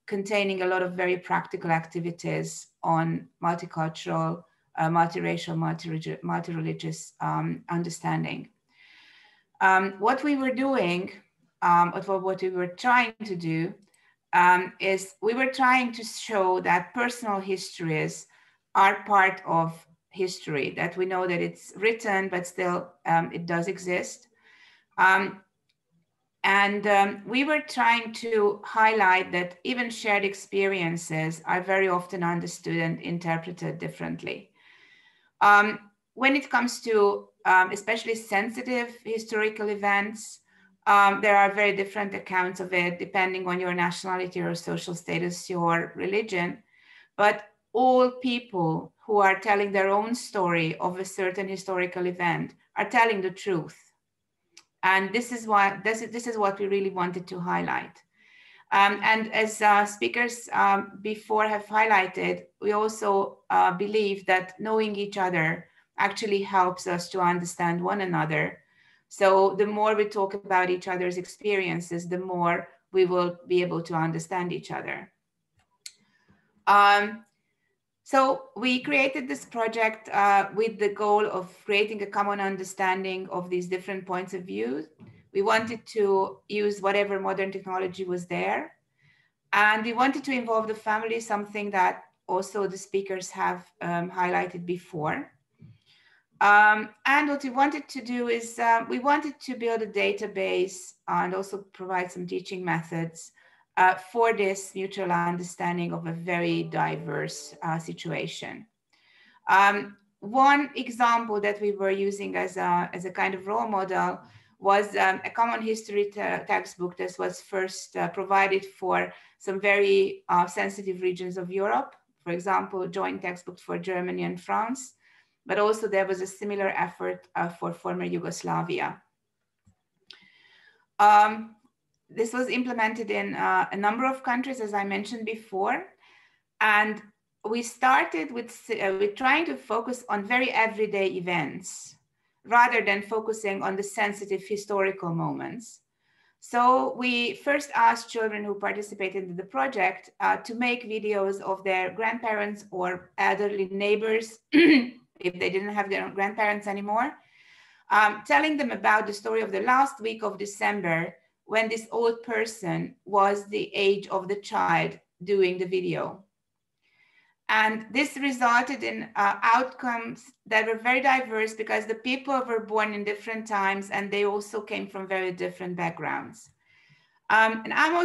containing a lot of very practical activities on multicultural, multiracial, multi-religious understanding. What we were doing, what we were trying to do, is we were trying to show that personal histories are part of history, that we know that it's written, but still it does exist. We were trying to highlight that even shared experiences are very often understood and interpreted differently. When it comes to especially sensitive historical events, there are very different accounts of it depending on your nationality or social status, your religion. But all people who are telling their own story of a certain historical event are telling the truth. And this is what we really wanted to highlight. And as speakers before have highlighted, we also believe that knowing each other actually helps us to understand one another. So the more we talk about each other's experiences, the more we will be able to understand each other. So we created this project with the goal of creating a common understanding of these different points of view. We wanted to use whatever modern technology was there. And we wanted to involve the family, something that also the speakers have highlighted before. And what we wanted to do is we wanted to build a database and also provide some teaching methods for this mutual understanding of a very diverse situation. One example that we were using as a kind of role model was a common history textbook that was first provided for some very sensitive regions of Europe. For example, joint textbooks for Germany and France, but also there was a similar effort for former Yugoslavia. This was implemented in a number of countries, as I mentioned before. And we started with trying to focus on very everyday events rather than focusing on the sensitive historical moments. So we first asked children who participated in the project to make videos of their grandparents or elderly neighbors, if they didn't have their grandparents anymore, telling them about the story of the last week of December when this old person was the age of the child doing the video. And this resulted in outcomes that were very diverse because the people were born in different times and they also came from very different backgrounds. And I'm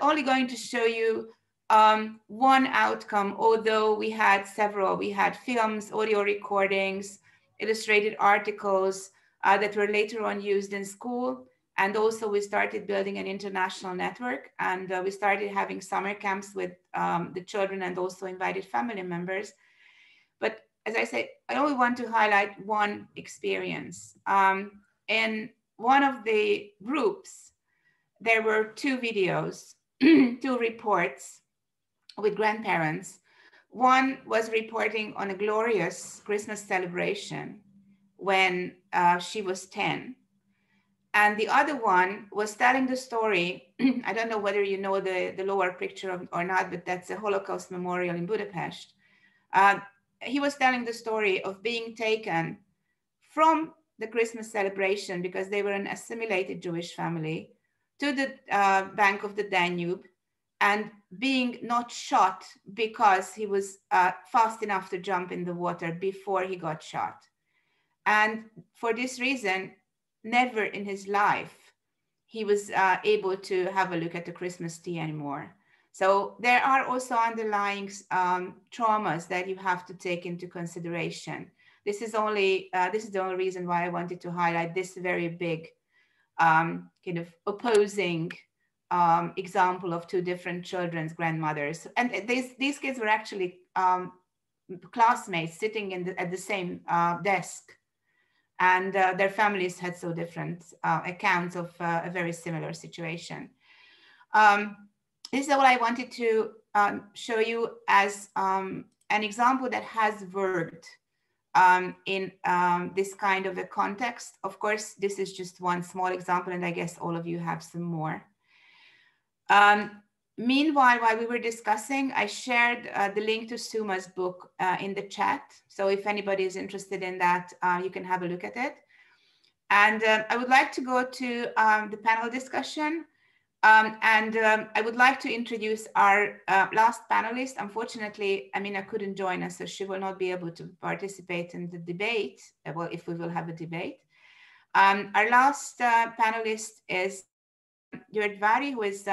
only going to show you one outcome, although we had several, we had films, audio recordings, illustrated articles that were later on used in school. And also we started building an international network, and we started having summer camps with the children and also invited family members. But as I said, I only want to highlight one experience. In one of the groups, there were two videos, two reports with grandparents. One was reporting on a glorious Christmas celebration when she was 10. And the other one was telling the story. I don't know whether you know the lower picture or not, but that's a Holocaust memorial in Budapest. He was telling the story of being taken from the Christmas celebration, because they were an assimilated Jewish family, to the bank of the Danube, and being not shot because he was fast enough to jump in the water before he got shot. And for this reason, never in his life he was able to have a look at the Christmas tree anymore. So there are also underlying traumas that you have to take into consideration. This is the only reason why I wanted to highlight this very big kind of opposing example of two different children's grandmothers. And these kids were actually classmates sitting at the same desk. And their families had so different accounts of a very similar situation. This is what I wanted to show you as an example that has worked in this kind of a context. Of course, this is just one small example, and I guess all of you have some more. Meanwhile, while we were discussing, I shared the link to Suma's book in the chat. So if anybody is interested in that, you can have a look at it. And I would like to go to the panel discussion. I would like to introduce our last panelist. Unfortunately, Amina couldn't join us, so she will not be able to participate in the debate, well, if we will have a debate. Our last panelist is György, who is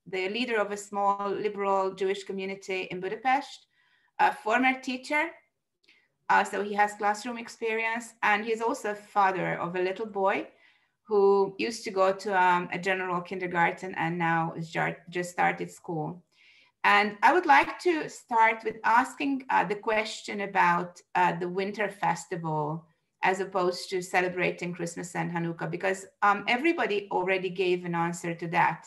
the leader of a small liberal Jewish community in Budapest, a former teacher. So he has classroom experience, and he's also a father of a little boy who used to go to a general kindergarten and now is just started school. And I would like to start with asking the question about the winter festival as opposed to celebrating Christmas and Hanukkah, because everybody already gave an answer to that.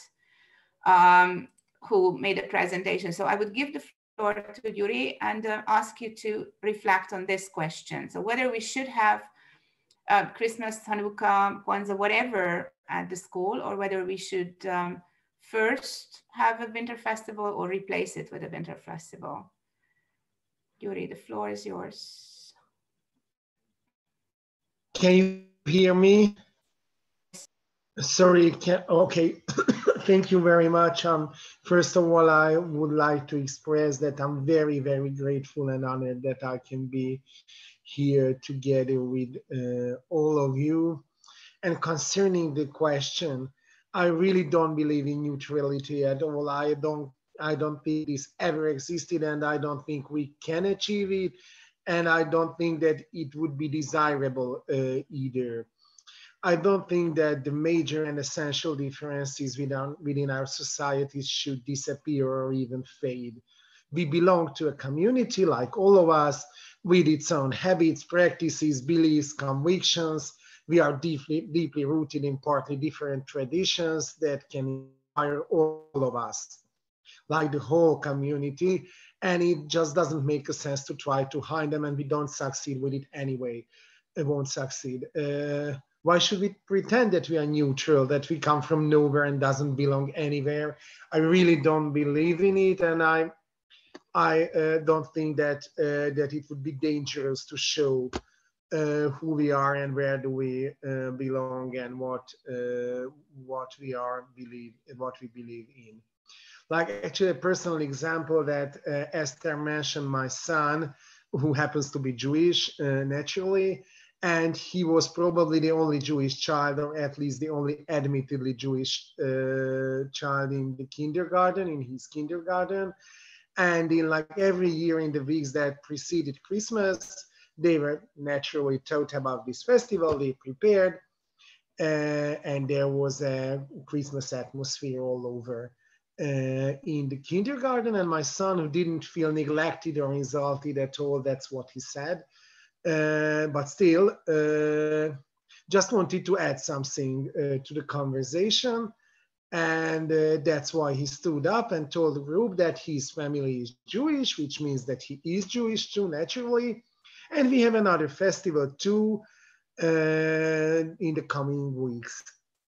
Who made a presentation. So I would give the floor to Yuri and ask you to reflect on this question. So whether we should have Christmas, Hanukkah, Kwanza, whatever at the school, or whether we should first have a winter festival or replace it with a winter festival. Yuri, the floor is yours. Can you hear me? Sorry, okay. Thank you very much. First of all, I would like to express that I'm very, very grateful and honored that I can be here together with all of you. And concerning the question, I really don't believe in neutrality at all. I don't think this ever existed, and I don't think we can achieve it. And I don't think that it would be desirable either. I don't think that the major and essential differences within our societies should disappear or even fade. We belong to a community like all of us, with its own habits, practices, beliefs, convictions. We are deeply rooted in partly different traditions that can inspire all of us, like the whole community. And it just doesn't make sense to try to hide them, and we don't succeed with it anyway. It won't succeed. Why should we pretend that we are neutral, that we come from nowhere and doesn't belong anywhere? I really don't believe in it, and I don't think that that it would be dangerous to show who we are and where do we belong and what we believe in. Like actually a personal example that Esther mentioned, my son, who happens to be Jewish naturally. And he was probably the only Jewish child, or at least the only admittedly Jewish child in the kindergarten, in his kindergarten. And in like every year in the weeks that preceded Christmas, they were naturally taught about this festival, they prepared, and there was a Christmas atmosphere all over in the kindergarten. And my son, who didn't feel neglected or insulted at all, that's what he said, but still just wanted to add something to the conversation. And that's why he stood up and told the group that his family is Jewish, which means that he is Jewish too, naturally. And we have another festival too in the coming weeks.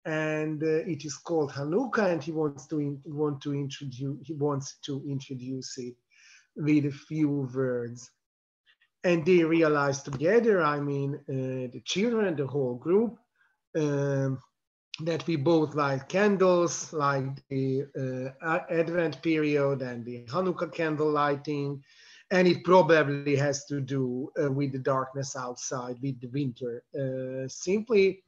And it is called Hanukkah, and he wants to introduce it with a few words. And they realized together, I mean, the children, the whole group, that we both light candles, like the Advent period and the Hanukkah candle lighting. And it probably has to do with the darkness outside, with the winter, simply.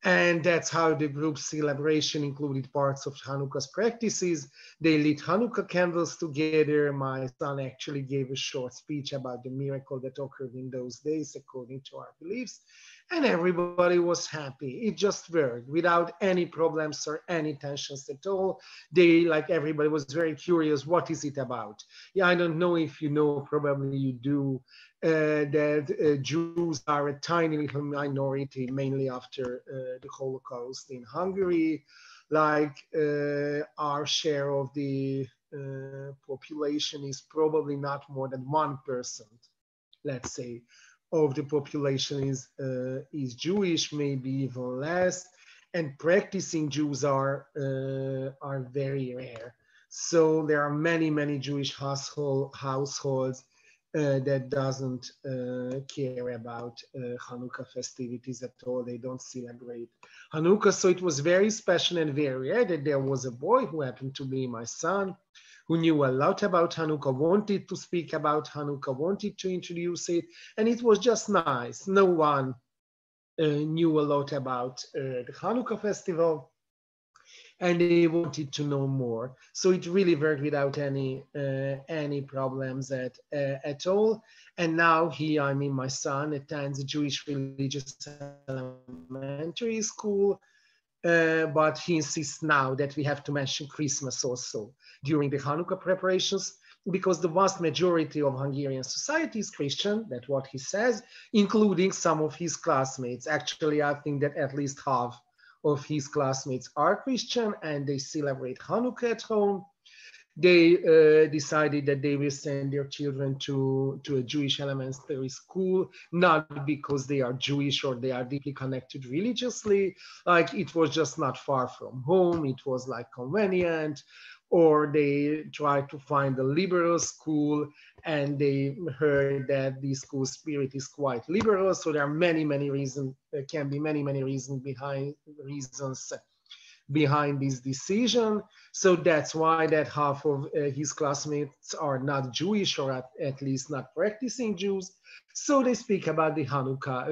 And that's how the group's celebration included parts of Hanukkah's practices. They lit Hanukkah candles together. My son actually gave a short speech about the miracle that occurred in those days, according to our beliefs. And everybody was happy. It just worked without any problems or any tensions at all. They, like everybody, was very curious, what is it about? Yeah, I don't know if you know, probably you do, that Jews are a tiny little minority, mainly after the Holocaust in Hungary. Like our share of the population is probably not more than 1%, let's say, of the population is Jewish, maybe even less, and practicing Jews are very rare. So there are many Jewish households that doesn't care about Hanukkah festivities at all. They don't celebrate Hanukkah. So it was very special and very rare that there was a boy who happened to be my son, who knew a lot about Hanukkah, wanted to speak about Hanukkah, wanted to introduce it. And it was just nice. No one knew a lot about the Hanukkah festival, and they wanted to know more. So it really worked without any problems at all. And now he, I mean, my son attends a Jewish religious elementary school, but he insists now that we have to mention Christmas also during the Hanukkah preparations, because the vast majority of Hungarian society is Christian, that's what he says, including some of his classmates. Actually, I think that at least half of his classmates are Christian, and they celebrate Hanukkah at home. They decided that they will send their children to a Jewish elementary school, not because they are Jewish or they are deeply connected religiously, like it was just not far from home, it was like convenient, or they tried to find a liberal school and they heard that the school spirit is quite liberal. So there are many reasons, there can be many reasons behind this decision. So that's why that half of his classmates are not Jewish, or at least not practicing Jews. So they speak about the Hanukkah,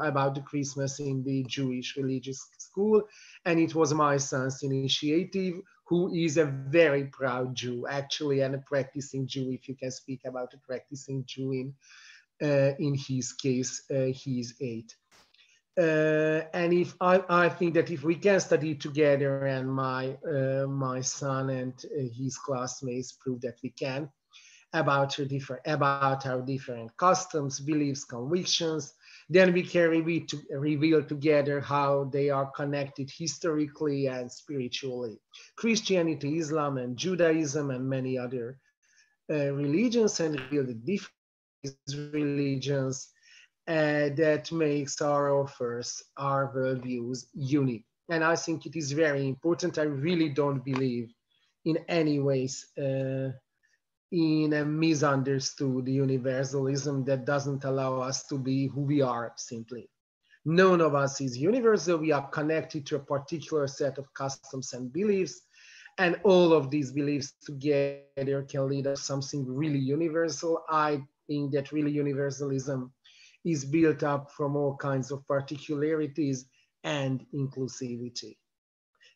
about the Christmas in the Jewish religious school. And it was my son's initiative, who is a very proud Jew, actually, and a practicing Jew, if you can speak about a practicing Jew in his case, he's 8. And if I think that if we can study together, and my son and his classmates prove that we can, about our different customs, beliefs, convictions, then we can reveal together how they are connected historically and spiritually. Christianity, Islam, and Judaism, and many other religions, and reveal the different religions that makes our offers, our worldviews unique. And I think it is very important. I really don't believe in any ways in a misunderstood universalism that doesn't allow us to be who we are simply. None of us is universal. We are connected to a particular set of customs and beliefs, and all of these beliefs together can lead us to something really universal. I think that really universalism is built up from all kinds of particularities and inclusivity.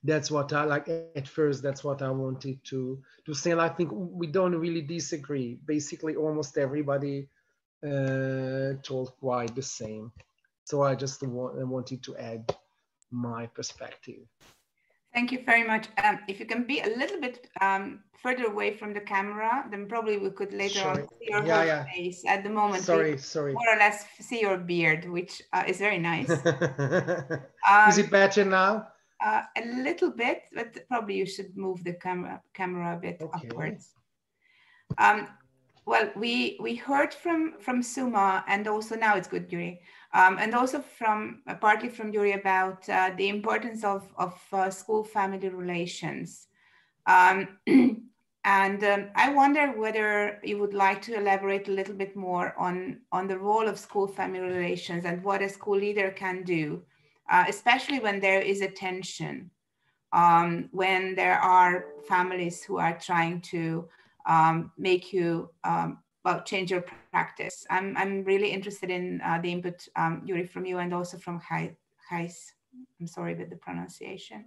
That's what I like at first. That's what I wanted to say. And I think we don't really disagree. Basically, almost everybody told quite the same. So I just wanted to add my perspective. Thank you very much. If you can be a little bit further away from the camera, then probably we could later on see your whole face. At the moment, sorry. more or less see your beard, which is very nice. Is it better now? A little bit, but probably you should move the camera a bit upwards. Well, we heard from Suma, and also now it's good, Yuri, and also from partly from Yuri about the importance of school-family relations. I wonder whether you would like to elaborate a little bit more on the role of school-family relations and what a school leader can do, especially when there is a tension, when there are families who are trying to make you change your practice. I'm really interested in the input, Yuri, from you and also from Gijs. I'm sorry with the pronunciation.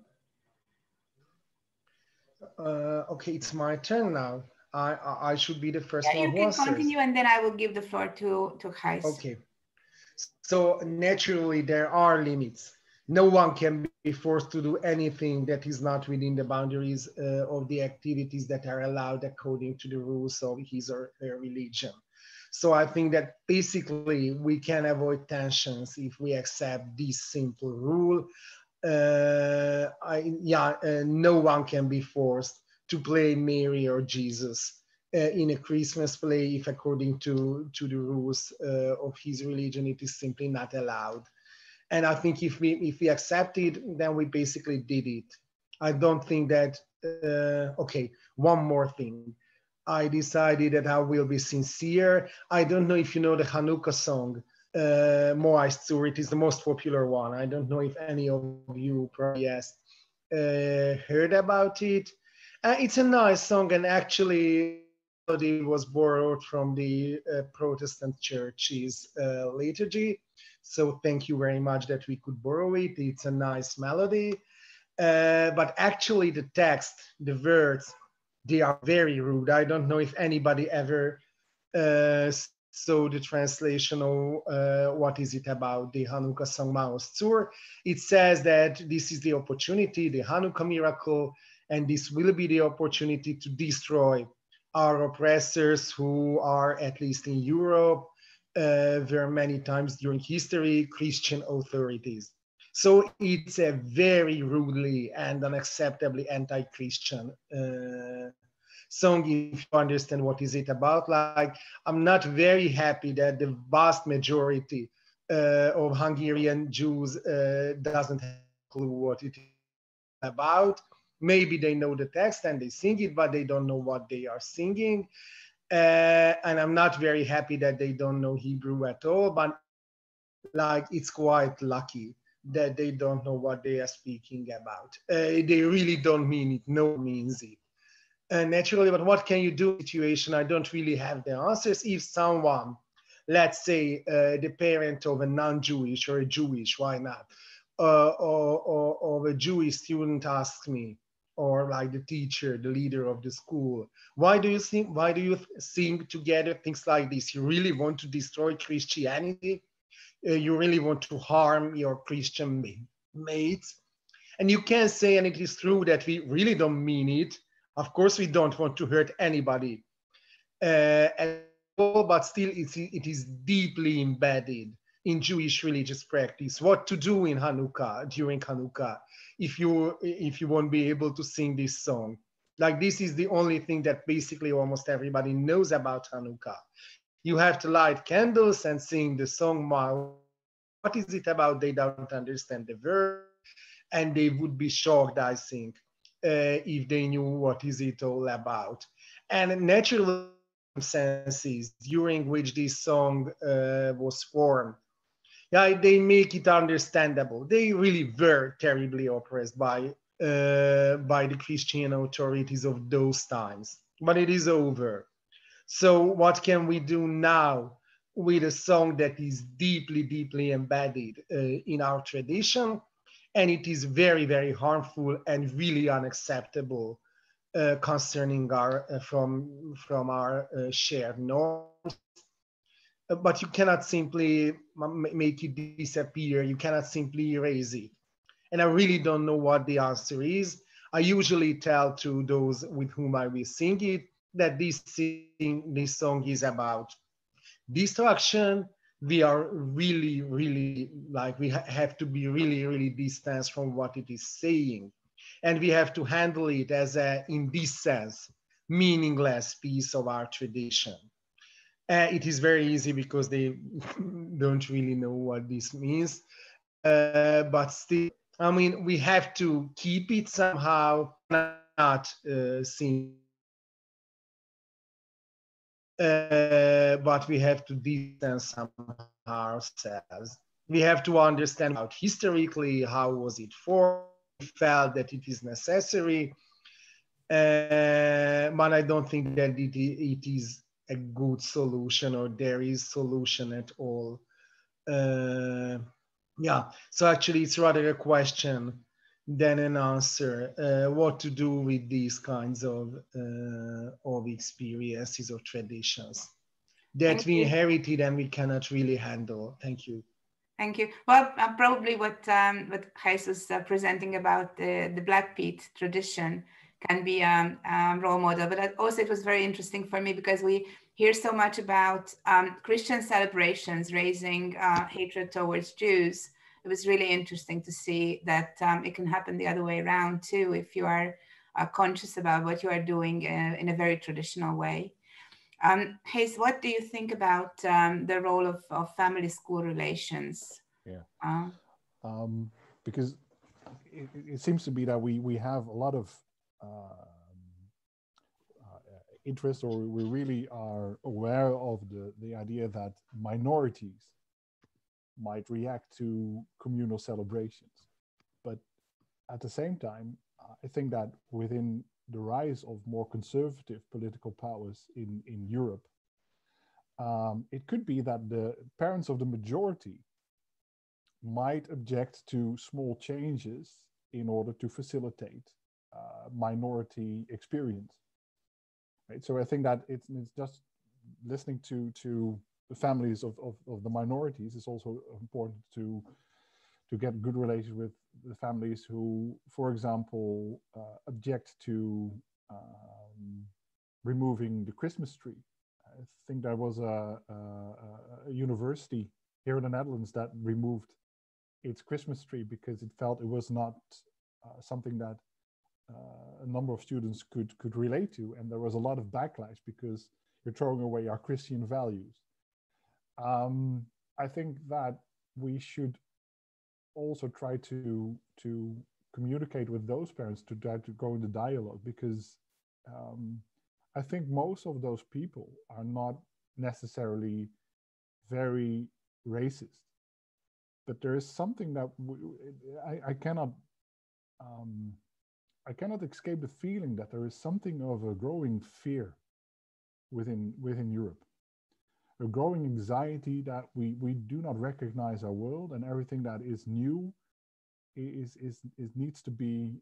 Okay, it's my turn now. I should be the first one who answers. You can continue, and then I will give the floor to Gijs. Okay. So naturally, there are limits. No one can be forced to do anything that is not within the boundaries of the activities that are allowed according to the rules of his or her religion. So I think that basically we can avoid tensions if we accept this simple rule. No one can be forced to play Mary or Jesus in a Christmas play if according to the rules of his religion, it is simply not allowed. And I think if we accept it, then we basically did it. I don't think that, okay, one more thing. I decided that I will be sincere. I don't know if you know the Hanukkah song, Moist Sur. It is the most popular one. I don't know if any of you probably heard about it. It's a nice song, and actually it was borrowed from the Protestant church's liturgy. So thank you very much that we could borrow it. It's a nice melody. But actually the text, the words, they are very rude. I don't know if anybody ever saw the translation of what is it about the Hanukkah song Maos Tzur. It says that this is the opportunity, the Hanukkah miracle, and this will be the opportunity to destroy our oppressors who are, at least in Europe, were many times during history Christian authorities. So it's a very rudely and unacceptably anti-Christian song, if you understand what is it about. Like, I'm not very happy that the vast majority of Hungarian Jews doesn't have a clue what it is about. Maybe they know the text and they sing it, but they don't know what they are singing. And I'm not very happy that they don't know Hebrew at all, but like it's quite lucky that they don't know what they are speaking about. They really don't mean it. No one means it. Naturally, but what can you do in a situation? I don't really have the answers. If someone, let's say the parent of a non-Jewish or a Jewish, why not, or a Jewish student asks me, or like the teacher, the leader of the school, why do you sing together things like this? You really want to destroy Christianity? You really want to harm your Christian mates? And you can say, and it is true that we really don't mean it. Of course, we don't want to hurt anybody at all, but still it is deeply embedded in Jewish religious practice, what to do in Hanukkah, during Hanukkah, if you won't be able to sing this song. Like, this is the only thing that basically almost everybody knows about Hanukkah. You have to light candles and sing the song. What is it about? They don't understand the word, and they would be shocked, I think, if they knew what is it all about. And naturally, circumstances during which this song was formed, they make it understandable. They really were terribly oppressed by the Christian authorities of those times. But it is over. So what can we do now? with a song that is deeply, deeply embedded in our tradition. And it is very, very harmful and really unacceptable concerning our, from our shared norms. But you cannot simply make it disappear. You cannot simply erase it. And I really don't know what the answer is. I usually tell to those with whom I will sing it that this song is about destruction. We are really, really, like, we have to be really, really distanced from what it is saying. And we have to handle it as a, in this sense, meaningless piece of our tradition. It is very easy because they don't really know what this means. But still, I mean, we have to keep it somehow, not sing. But we have to distance somehow ourselves. We have to understand about historically, how was it formed, we felt that it is necessary, but I don't think that it is a good solution, or there is solution at all. Yeah, so actually it's rather a question than an answer, what to do with these kinds of experiences or traditions that we inherited and we cannot really handle. Thank you. Thank you. Well, probably what Gijs was presenting about the Black Peat tradition can be a role model, but also it was very interesting for me because we hear so much about Christian celebrations raising hatred towards Jews. It was really interesting to see that it can happen the other way around too, if you are conscious about what you are doing in a very traditional way. Hayes, what do you think about the role of family-school relations? Yeah, because it seems to be that we have a lot of interest, or we really are aware of the idea that minorities might react to communal celebrations. But at the same time, I think that within the rise of more conservative political powers in Europe, it could be that the parents of the majority might object to small changes in order to facilitate minority experience. Right? So I think that it's just listening to the families of the minorities is also important to get good relations with the families who, for example, object to removing the Christmas tree. I think there was a university here in the Netherlands that removed its Christmas tree because it felt it was not something that a number of students could relate to, and there was a lot of backlash because you're throwing away our Christian values. I think that we should also try to communicate with those parents, to try to go into dialogue, because I think most of those people are not necessarily very racist, but there is something that I cannot escape the feeling that there is something of a growing fear within Europe, a growing anxiety that we do not recognize our world, and everything that is new needs to be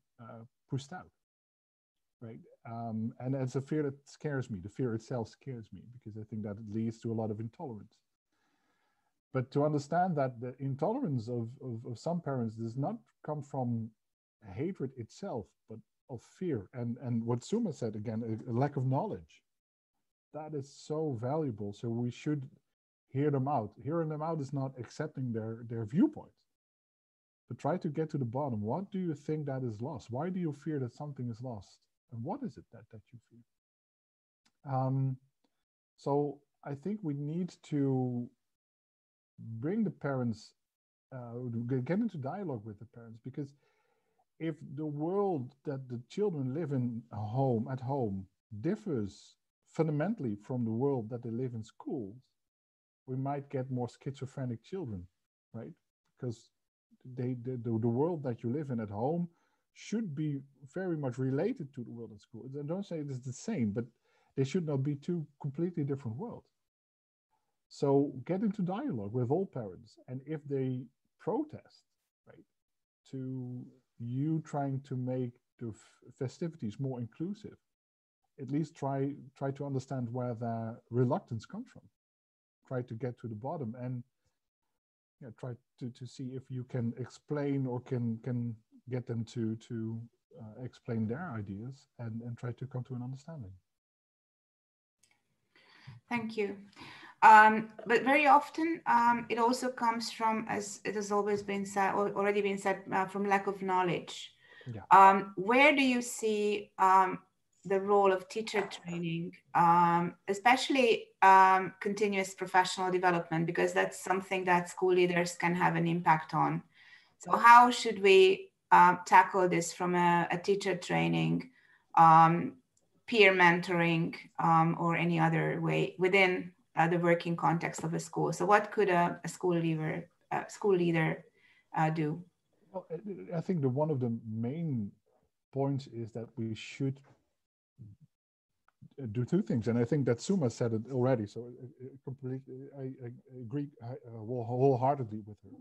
pushed out, right? And it's a fear that scares me. The fear itself scares me because I think that it leads to a lot of intolerance. But to understand that the intolerance of some parents does not come from hatred itself, but of fear. And what Suma said again, a lack of knowledge. That is so valuable. So we should hear them out. Hearing them out is not accepting their viewpoints, but try to get to the bottom. What do you think that is lost? Why do you fear that something is lost? And what is it that you fear? So I think we need to bring the parents, get into dialogue with the parents, because if the world that the children live in at home differs fundamentally from the world that they live in schools, we might get more schizophrenic children, right? Because the world that you live in at home should be very much related to the world at school. I don't say it is the same, but they should not be two completely different worlds. So get into dialogue with all parents, and if they protest, right, to you trying to make the festivities more inclusive, at least try to understand where the reluctance comes from. Try to get to the bottom, and try to see if you can explain or can get them to explain their ideas and try to come to an understanding. Thank you. But very often it also comes from, as it has always been said, or already been said, from lack of knowledge. Yeah. Where do you see the role of teacher training, especially continuous professional development, because that's something that school leaders can have an impact on. So how should we tackle this from a teacher training, peer mentoring, or any other way within the working context of a school? So what could a school leader do? Well, I think one of the main points is that we should do two things, and I think that Suma said it already, so I agree wholeheartedly with her.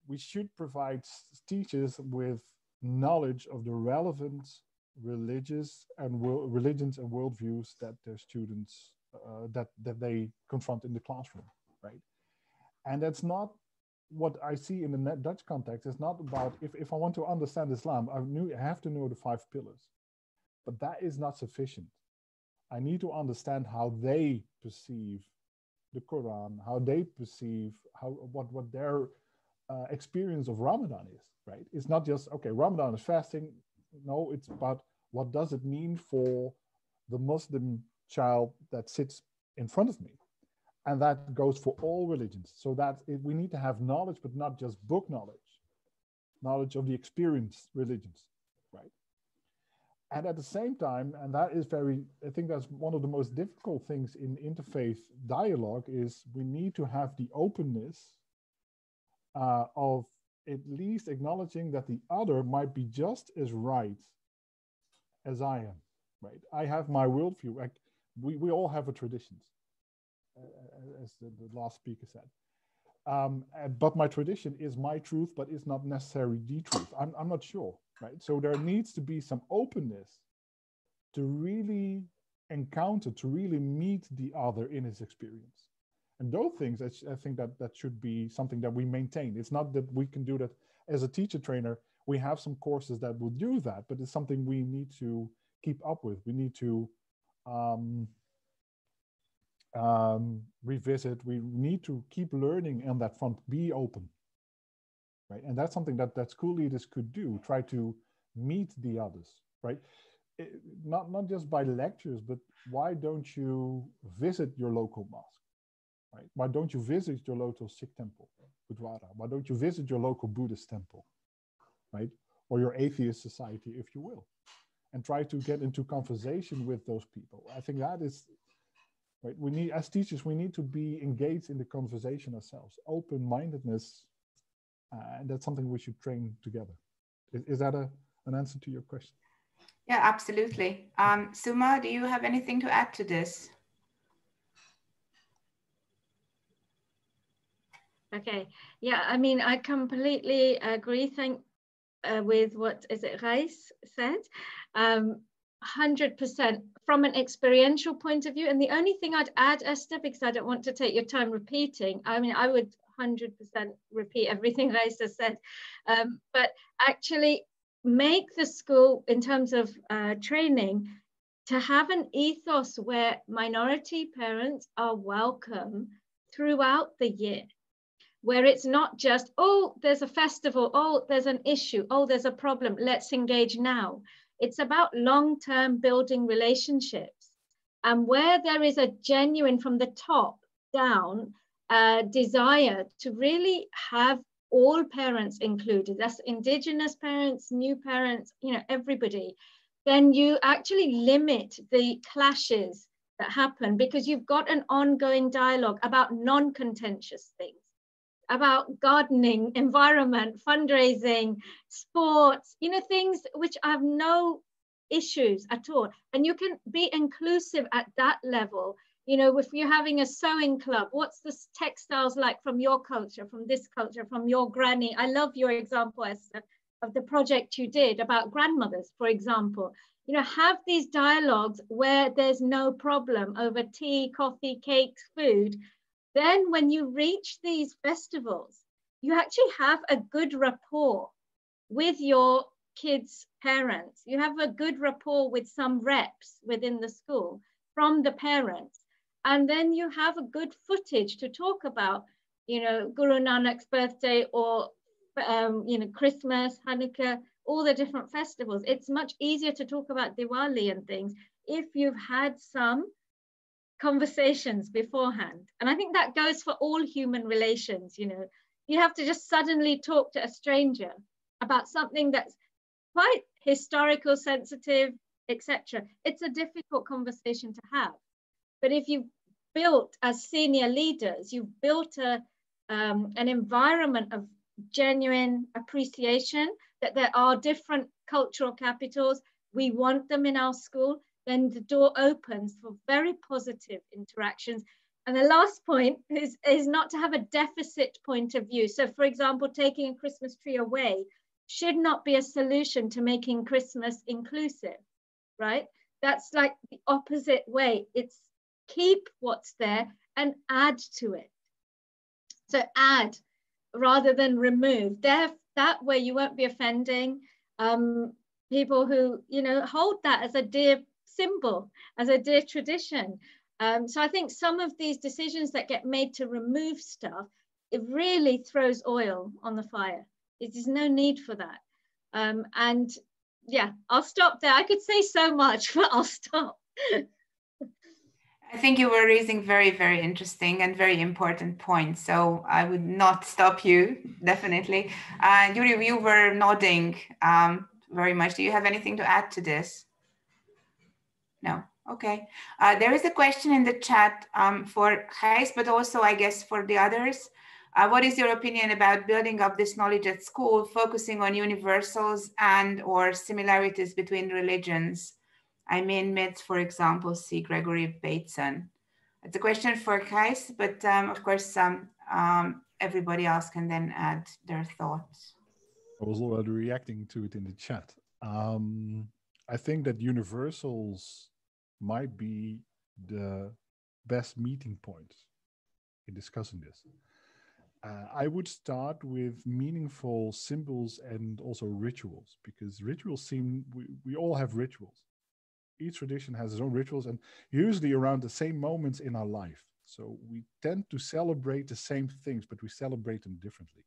We should provide teachers with knowledge of the relevant religions and worldviews that their students that they confront in the classroom, right? And that's not what I see in the Dutch context. It's not about if I want to understand Islam, I have to know the 5 pillars, but that is not sufficient. I need to understand how they perceive the Quran, how they perceive what their experience of Ramadan is, right? It's not just, okay, Ramadan is fasting. No, it's about what does it mean for the Muslim child that sits in front of me. And that goes for all religions. So that we need to have knowledge, but not just book knowledge of the experienced religions, right? And at the same time, and that is I think that's one of the most difficult things in interfaith dialogue, is we need to have the openness of at least acknowledging that the other might be just as right as I am, right? I have my worldview. We all have a traditions, as the last speaker said. But my tradition is my truth, but it's not necessarily the truth. I'm not sure, right? So there needs to be some openness to really encounter, to really meet the other in his experience. And those things, I think that should be something that we maintain. It's not that we can do that as a teacher trainer. We have some courses that will do that, but it's something we need to keep up with. We need to revisit. We need to keep learning on that front, be open, right? And that's something that school leaders could do, try to meet the others, right? Not just by lectures, but why don't you visit your local mosque, right? Why don't you visit your local Sikh temple, Gurdwara? Why don't you visit your local Buddhist temple, right? Or your atheist society, if you will, and try to get into conversation with those people. I think that is, right? We need, as teachers, we need to be engaged in the conversation ourselves, open-mindedness, and that's something we should train together. Is that an answer to your question? Yeah, absolutely. Suma, do you have anything to add to this? Okay, yeah, I mean, I completely agree. With what is it Reis said, 100% from an experiential point of view. And the only thing I'd add, Esther, because I don't want to take your time repeating, I mean, I would 100% repeat everything Reis has said, but actually make the school, in terms of training, to have an ethos where minority parents are welcome throughout the year, where it's not just, oh, there's a festival, oh, there's an issue, oh, there's a problem, let's engage now. It's about long-term building relationships. And where there is a genuine, from the top down, desire to really have all parents included, that's Indigenous parents, new parents, you know, everybody, then you actually limit the clashes that happen, because you've got an ongoing dialogue about non-contentious things, about gardening, environment, fundraising, sports, you know, things which have no issues at all. And you can be inclusive at that level You know, if you're having a sewing club, what's the textiles like from your culture, from this culture, from your granny? I love your example, Esther, of the project you did about grandmothers, for example. You know, have these dialogues where there's no problem over tea, coffee, cakes, food. Then when you reach these festivals, you actually have a good rapport with your kids' parents. You have a good rapport with some reps within the school from the parents. And then you have a good footage to talk about, you know, Guru Nanak's birthday or, you know, Christmas, Hanukkah, all the different festivals. It's much easier to talk about Diwali and things if you've had some conversations beforehand. And I think that goes for all human relations. You know, you have to just suddenly talk to a stranger about something that's quite historical, sensitive, etc. It's a difficult conversation to have. But if you've built, as senior leaders, you've built an environment of genuine appreciation that there are different cultural capitals, we want them in our school, then the door opens for very positive interactions. And the last point is not to have a deficit point of view. So for example, taking a Christmas tree away should not be a solution to making Christmas inclusive, right? That's like the opposite way. It's keep what's there and add to it. So add rather than remove. That way you won't be offending people who, you know, hold that as a dear symbol, as a dear tradition. So I think some of these decisions that get made to remove stuff, it really throws oil on the fire. There's no need for that. And yeah, I'll stop there. I could say so much, but I'll stop. I think you were raising very, very interesting and very important points. So I would not stop you, definitely. Yuri, you were nodding very much. Do you have anything to add to this? No. Okay. There is a question in the chat for Gijs, but also I guess for the others. What is your opinion about building up this knowledge at school, focusing on universals and or similarities between religions? I mean, myths, for example, see Gregory Bateson. It's a question for Gijs, but of course, everybody else can then add their thoughts. I was already reacting to it in the chat. I think that universals might be the best meeting point in discussing this. I would start with meaningful symbols and also rituals, because rituals we all have rituals. Each tradition has its own rituals and usually around the same moments in our life. So we tend to celebrate the same things, but we celebrate them differently,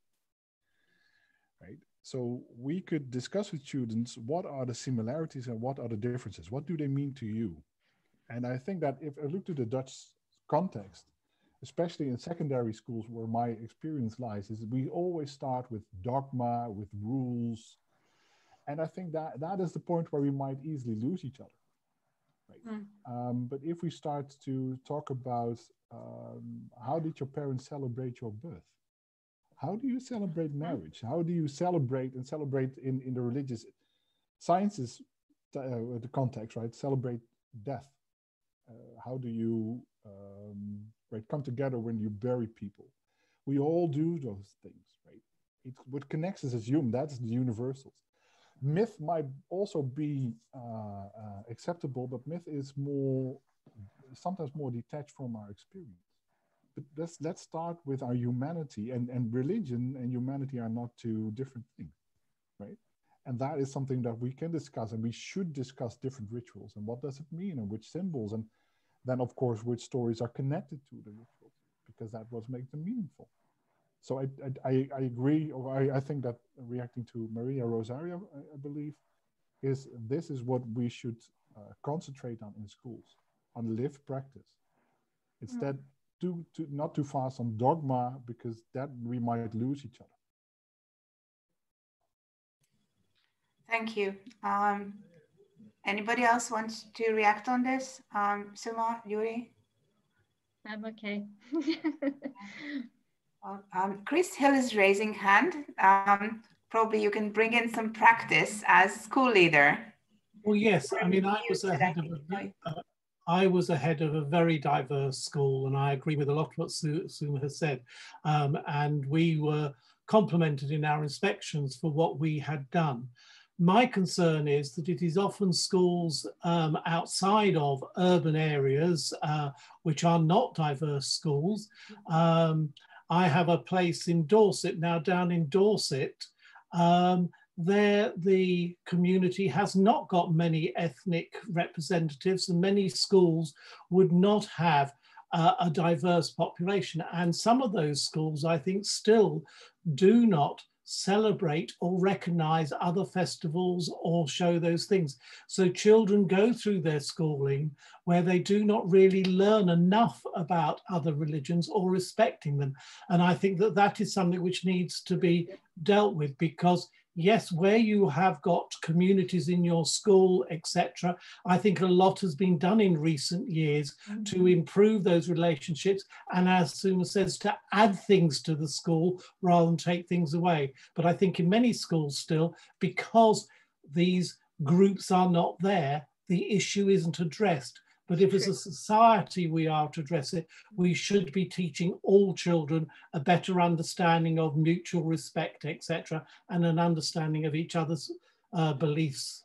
right? So we could discuss with students, what are the similarities and what are the differences? What do they mean to you? And I think that if I look to the Dutch context, especially in secondary schools where my experience lies, is we always start with dogma, with rules. And I think that is the point where we might easily lose each other. Right? But if we start to talk about how did your parents celebrate your birth? How do you celebrate marriage? How do you celebrate in the religious sciences, the context, right? Celebrate death. How do you come together when you bury people? We all do those things, right? What connects us as human, that's the universals. Myth might also be acceptable, but myth is sometimes more detached from our experience. But let's start with our humanity, and religion and humanity are not two different things, right? And that is something that we can discuss, and we should discuss different rituals and what does it mean and which symbols, and then of course which stories are connected to the rituals, because that what makes them meaningful. So I agree, or I think that reacting to Maria Rosario, I believe, this is what we should concentrate on in schools, on lived practice. Instead, not too fast on dogma, because that we might lose each other. Thank you. Anybody else wants to react on this? Suma, Yuri? I'm okay. Chris Hill is raising hand. Probably you can bring in some practice as school leader. Well, yes. I mean, I was I was a head of a very diverse school, and I agree with a lot of what Suma has said. And we were complimented in our inspections for what we had done. My concern is that it is often schools outside of urban areas, which are not diverse schools. I have a place in Dorset, now down in Dorset, there the community has not got many ethnic representatives, and many schools would not have a diverse population. And some of those schools, I think, still do not celebrate or recognize other festivals or show those things. So children go through their schooling where they do not really learn enough about other religions or respecting them. And I think that that is something which needs to be dealt with, because yes, where you have got communities in your school, etc., I think a lot has been done in recent years to improve those relationships, and as Suma says, to add things to the school rather than take things away. But I think in many schools still, because these groups are not there, the issue isn't addressed. But if as a society we are to address it, we should be teaching all children a better understanding of mutual respect, etc., and an understanding of each other's beliefs.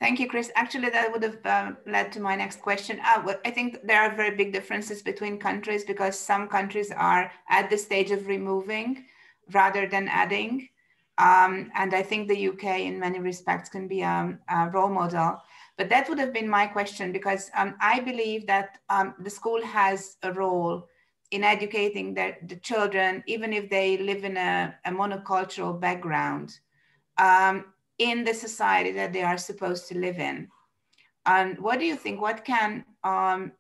Thank you, Chris. Actually, that would have led to my next question. I think there are very big differences between countries, because some countries are at the stage of removing rather than adding. And I think the UK in many respects can be a role model. But that would have been my question, because I believe that the school has a role in educating the children, even if they live in a monocultural background, in the society that they are supposed to live in. What do you think? What can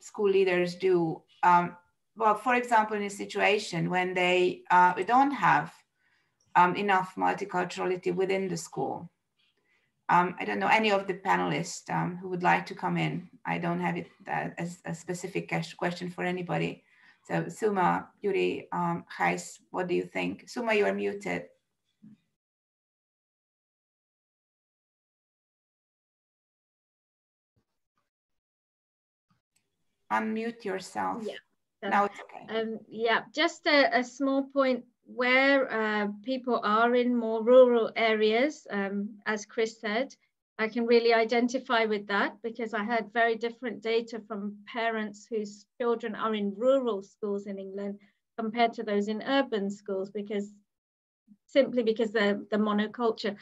school leaders do? Well, for example, in a situation when we don't have enough multiculturality within the school. I don't know any of the panelists who would like to come in. I don't have it as a specific question for anybody. So Suma, Yuri, Gijs, what do you think? Suma, you are muted. Unmute yourself. Yeah. Now it's okay. Yeah, just a small point where people are in more rural areas, as Chris said. I can really identify with that, because I had very different data from parents whose children are in rural schools in England compared to those in urban schools, simply because they're the monoculture.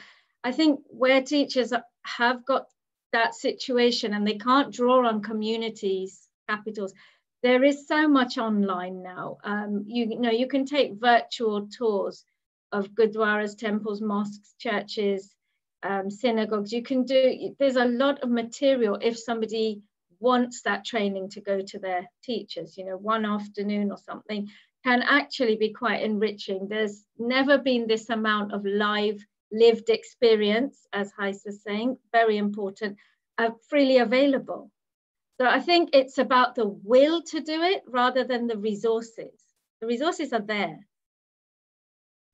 I think where teachers have got that situation and they can't draw on communities, capitals, there is so much online now. You can take virtual tours of gurdwaras, temples, mosques, churches, synagogues. There's a lot of material if somebody wants that training to go to their teachers, one afternoon or something, can actually be quite enriching. There's never been this amount of lived experience, as Gijs was saying, very important, freely available. So I think it's about the will to do it rather than the resources. The resources are there.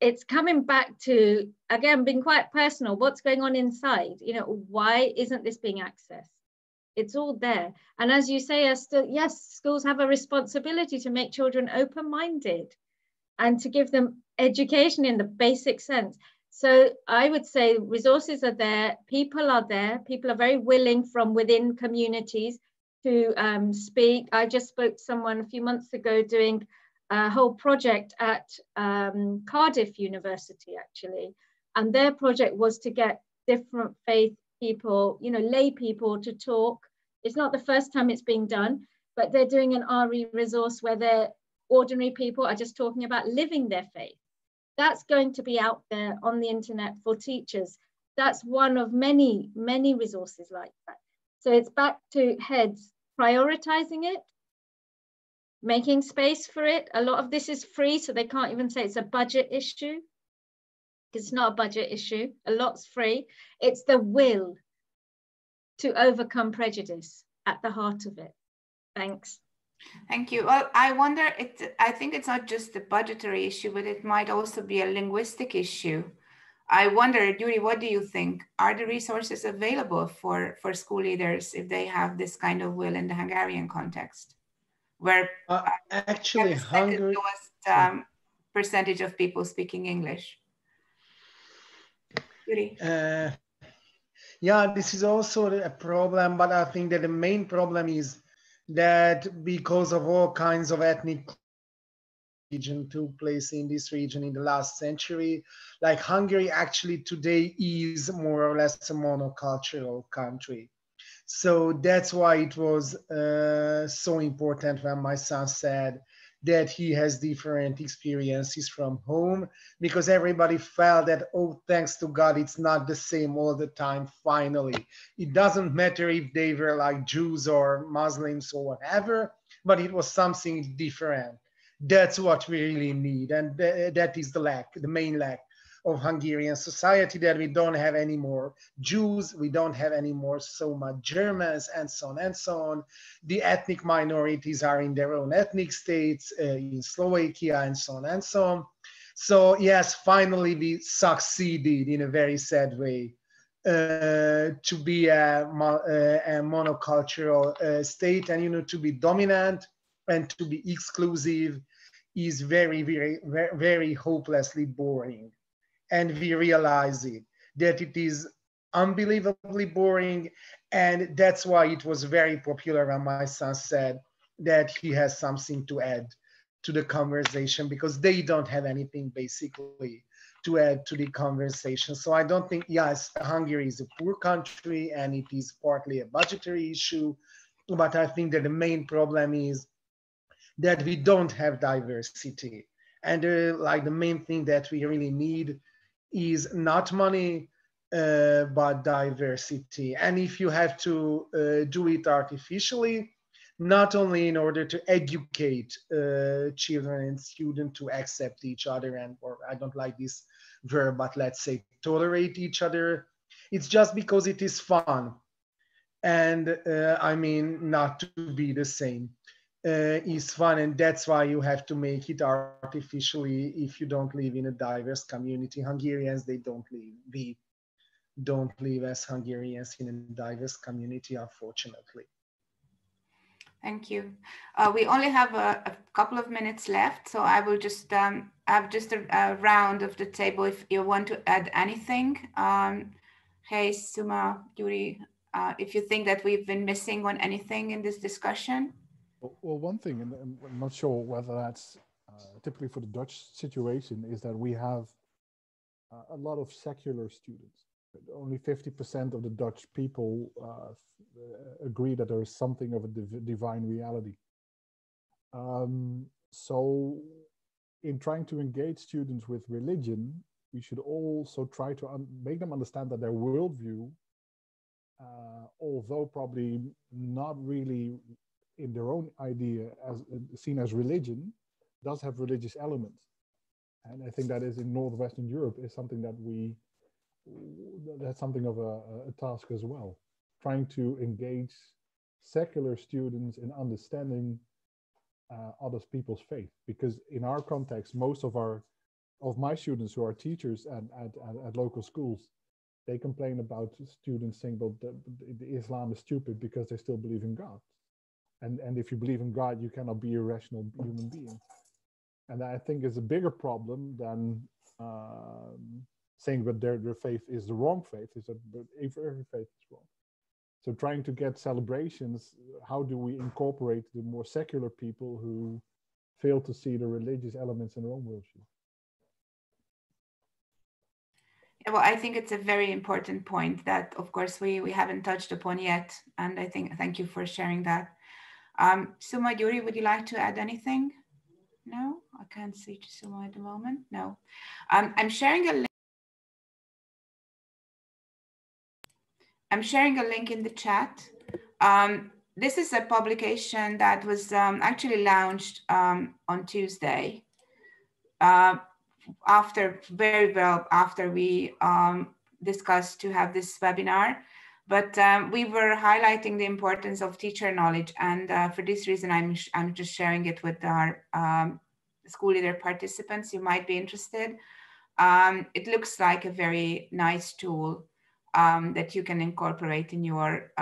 It's coming back to, again, being quite personal, what's going on inside? Why isn't this being accessed? It's all there. And as you say, Esther, yes, schools have a responsibility to make children open-minded and to give them education in the basic sense. So I would say resources are there, people are there, people are very willing from within communities to speak. I just spoke to someone a few months ago doing a whole project at Cardiff University, actually. And their project was to get different faith people, lay people to talk. It's not the first time it's being done, but they're doing an RE resource where their ordinary people are just talking about living their faith. That's going to be out there on the internet for teachers. That's one of many, many resources like that. So it's back to heads prioritizing it, making space for it. A lot of this is free, so they can't even say it's a budget issue. It's not a budget issue. A lot's free. It's the will to overcome prejudice at the heart of it. Thanks. Thank you. Well, I wonder, I think it's not just a budgetary issue, but it might also be a linguistic issue. I wonder, Yuri, what do you think? Are the resources available for school leaders if they have this kind of will in the Hungarian context, where actually Hungary lowest percentage of people speaking English? Yuri? Yeah, this is also a problem, but I think that the main problem is that because of all kinds of ethnic region took place in this region in the last century, like Hungary actually today is more or less a monocultural country. So that's why it was so important when my son said that he has different experiences from home, because everybody felt that, oh, thanks to God, it's not the same all the time, finally. It doesn't matter if they were like Jews or Muslims or whatever, but it was something different. That's what we really need. And that is the main lack of Hungarian society, that we don't have any more Jews, we don't have any more so much Germans, and so on and so on. The ethnic minorities are in their own ethnic states, in Slovakia, and so on and so on. So yes, finally we succeeded in a very sad way to be a monocultural state, and to be dominant and to be exclusive is very, very, very, very hopelessly boring. And we realize that it is unbelievably boring. And that's why it was very popular when my son said that he has something to add to the conversation, because they don't have anything basically to add to the conversation. So I don't think, yes, Hungary is a poor country and it is partly a budgetary issue, but I think that the main problem is that we don't have diversity. And like the main thing that we really need is not money, but diversity. And if you have to do it artificially, not only in order to educate children and students to accept each other, and, or I don't like this verb, but let's say tolerate each other, it's just because it is fun. And I mean, not to be the same. Is fun, and that's why you have to make it artificially if you don't live in a diverse community. Hungarians, they don't live. We don't live as Hungarians in a diverse community, unfortunately. Thank you. We only have a couple of minutes left, so I will just have just a round of the table if you want to add anything. Hey, Suma, Yuri, if you think that we've been missing on anything in this discussion. Well, one thing, and I'm not sure whether that's typically for the Dutch situation, is that we have a lot of secular students. Only 50% of the Dutch people agree that there is something of a divine reality. So in trying to engage students with religion, we should also try to make them understand that their worldview, although probably not really in their own idea as seen as religion, does have religious elements. And I think that is in Northwestern Europe is something that that's something of a task as well. Trying to engage secular students in understanding other people's faith, because in our context, most of my students who are teachers at local schools, they complain about students saying, well, the Islam is stupid because they still believe in God. And if you believe in God, you cannot be a rational human being. And I think it's a bigger problem than saying that their faith is the wrong faith, is that every faith is wrong. So trying to get celebrations, how do we incorporate the more secular people who fail to see the religious elements in their own worldview? Yeah, well, I think it's a very important point that, of course, we haven't touched upon yet. And I think, thank you for sharing that. Suma, Yuri, would you like to add anything? No, I can't see Suma at the moment. No. I'm sharing a link. I'm sharing a link in the chat. This is a publication that was actually launched on Tuesday, after we discussed to have this webinar. But we were highlighting the importance of teacher knowledge, and for this reason, I'm just sharing it with our school leader participants. You might be interested. It looks like a very nice tool that you can incorporate in your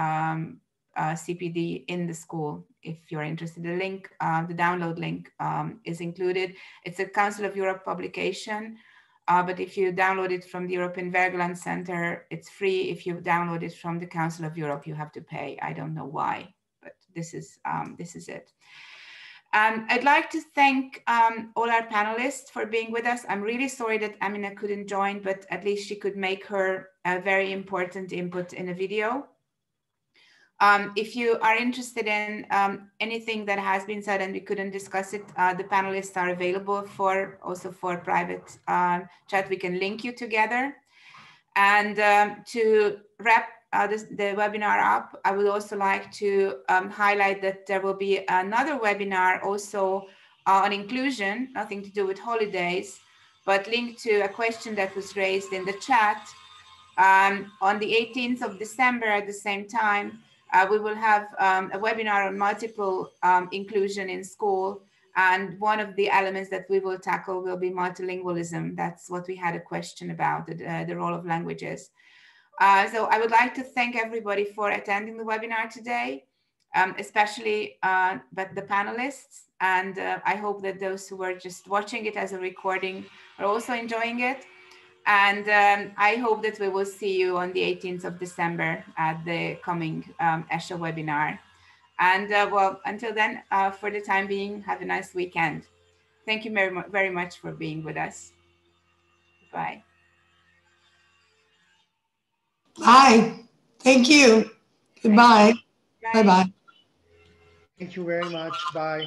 CPD in the school if you're interested. The link, the download link is included. It's a Council of Europe publication, but if you download it from the European Vergeland Center, it's free. If you download it from the Council of Europe, you have to pay. I don't know why, but this is it. I'd like to thank all our panelists for being with us. I'm really sorry that Amina couldn't join, but at least she could make her very important input in a video. If you are interested in anything that has been said and we couldn't discuss it, the panelists are available also for private chat. We can link you together. And to wrap the webinar up, I would also like to highlight that there will be another webinar also on inclusion, nothing to do with holidays, but linked to a question that was raised in the chat. On the 18th of December at the same time, we will have a webinar on multiple inclusion in school. And one of the elements that we will tackle will be multilingualism. That's what we had a question about, the role of languages. So I would like to thank everybody for attending the webinar today, especially but the panelists. And I hope that those who were just watching it as a recording are also enjoying it. And I hope that we will see you on the 18th of December at the coming ESHA webinar. And well, until then, for the time being, have a nice weekend. Thank you very much for being with us. Bye. Bye. Thank you. Goodbye. Bye-bye. Thank you very much. Bye.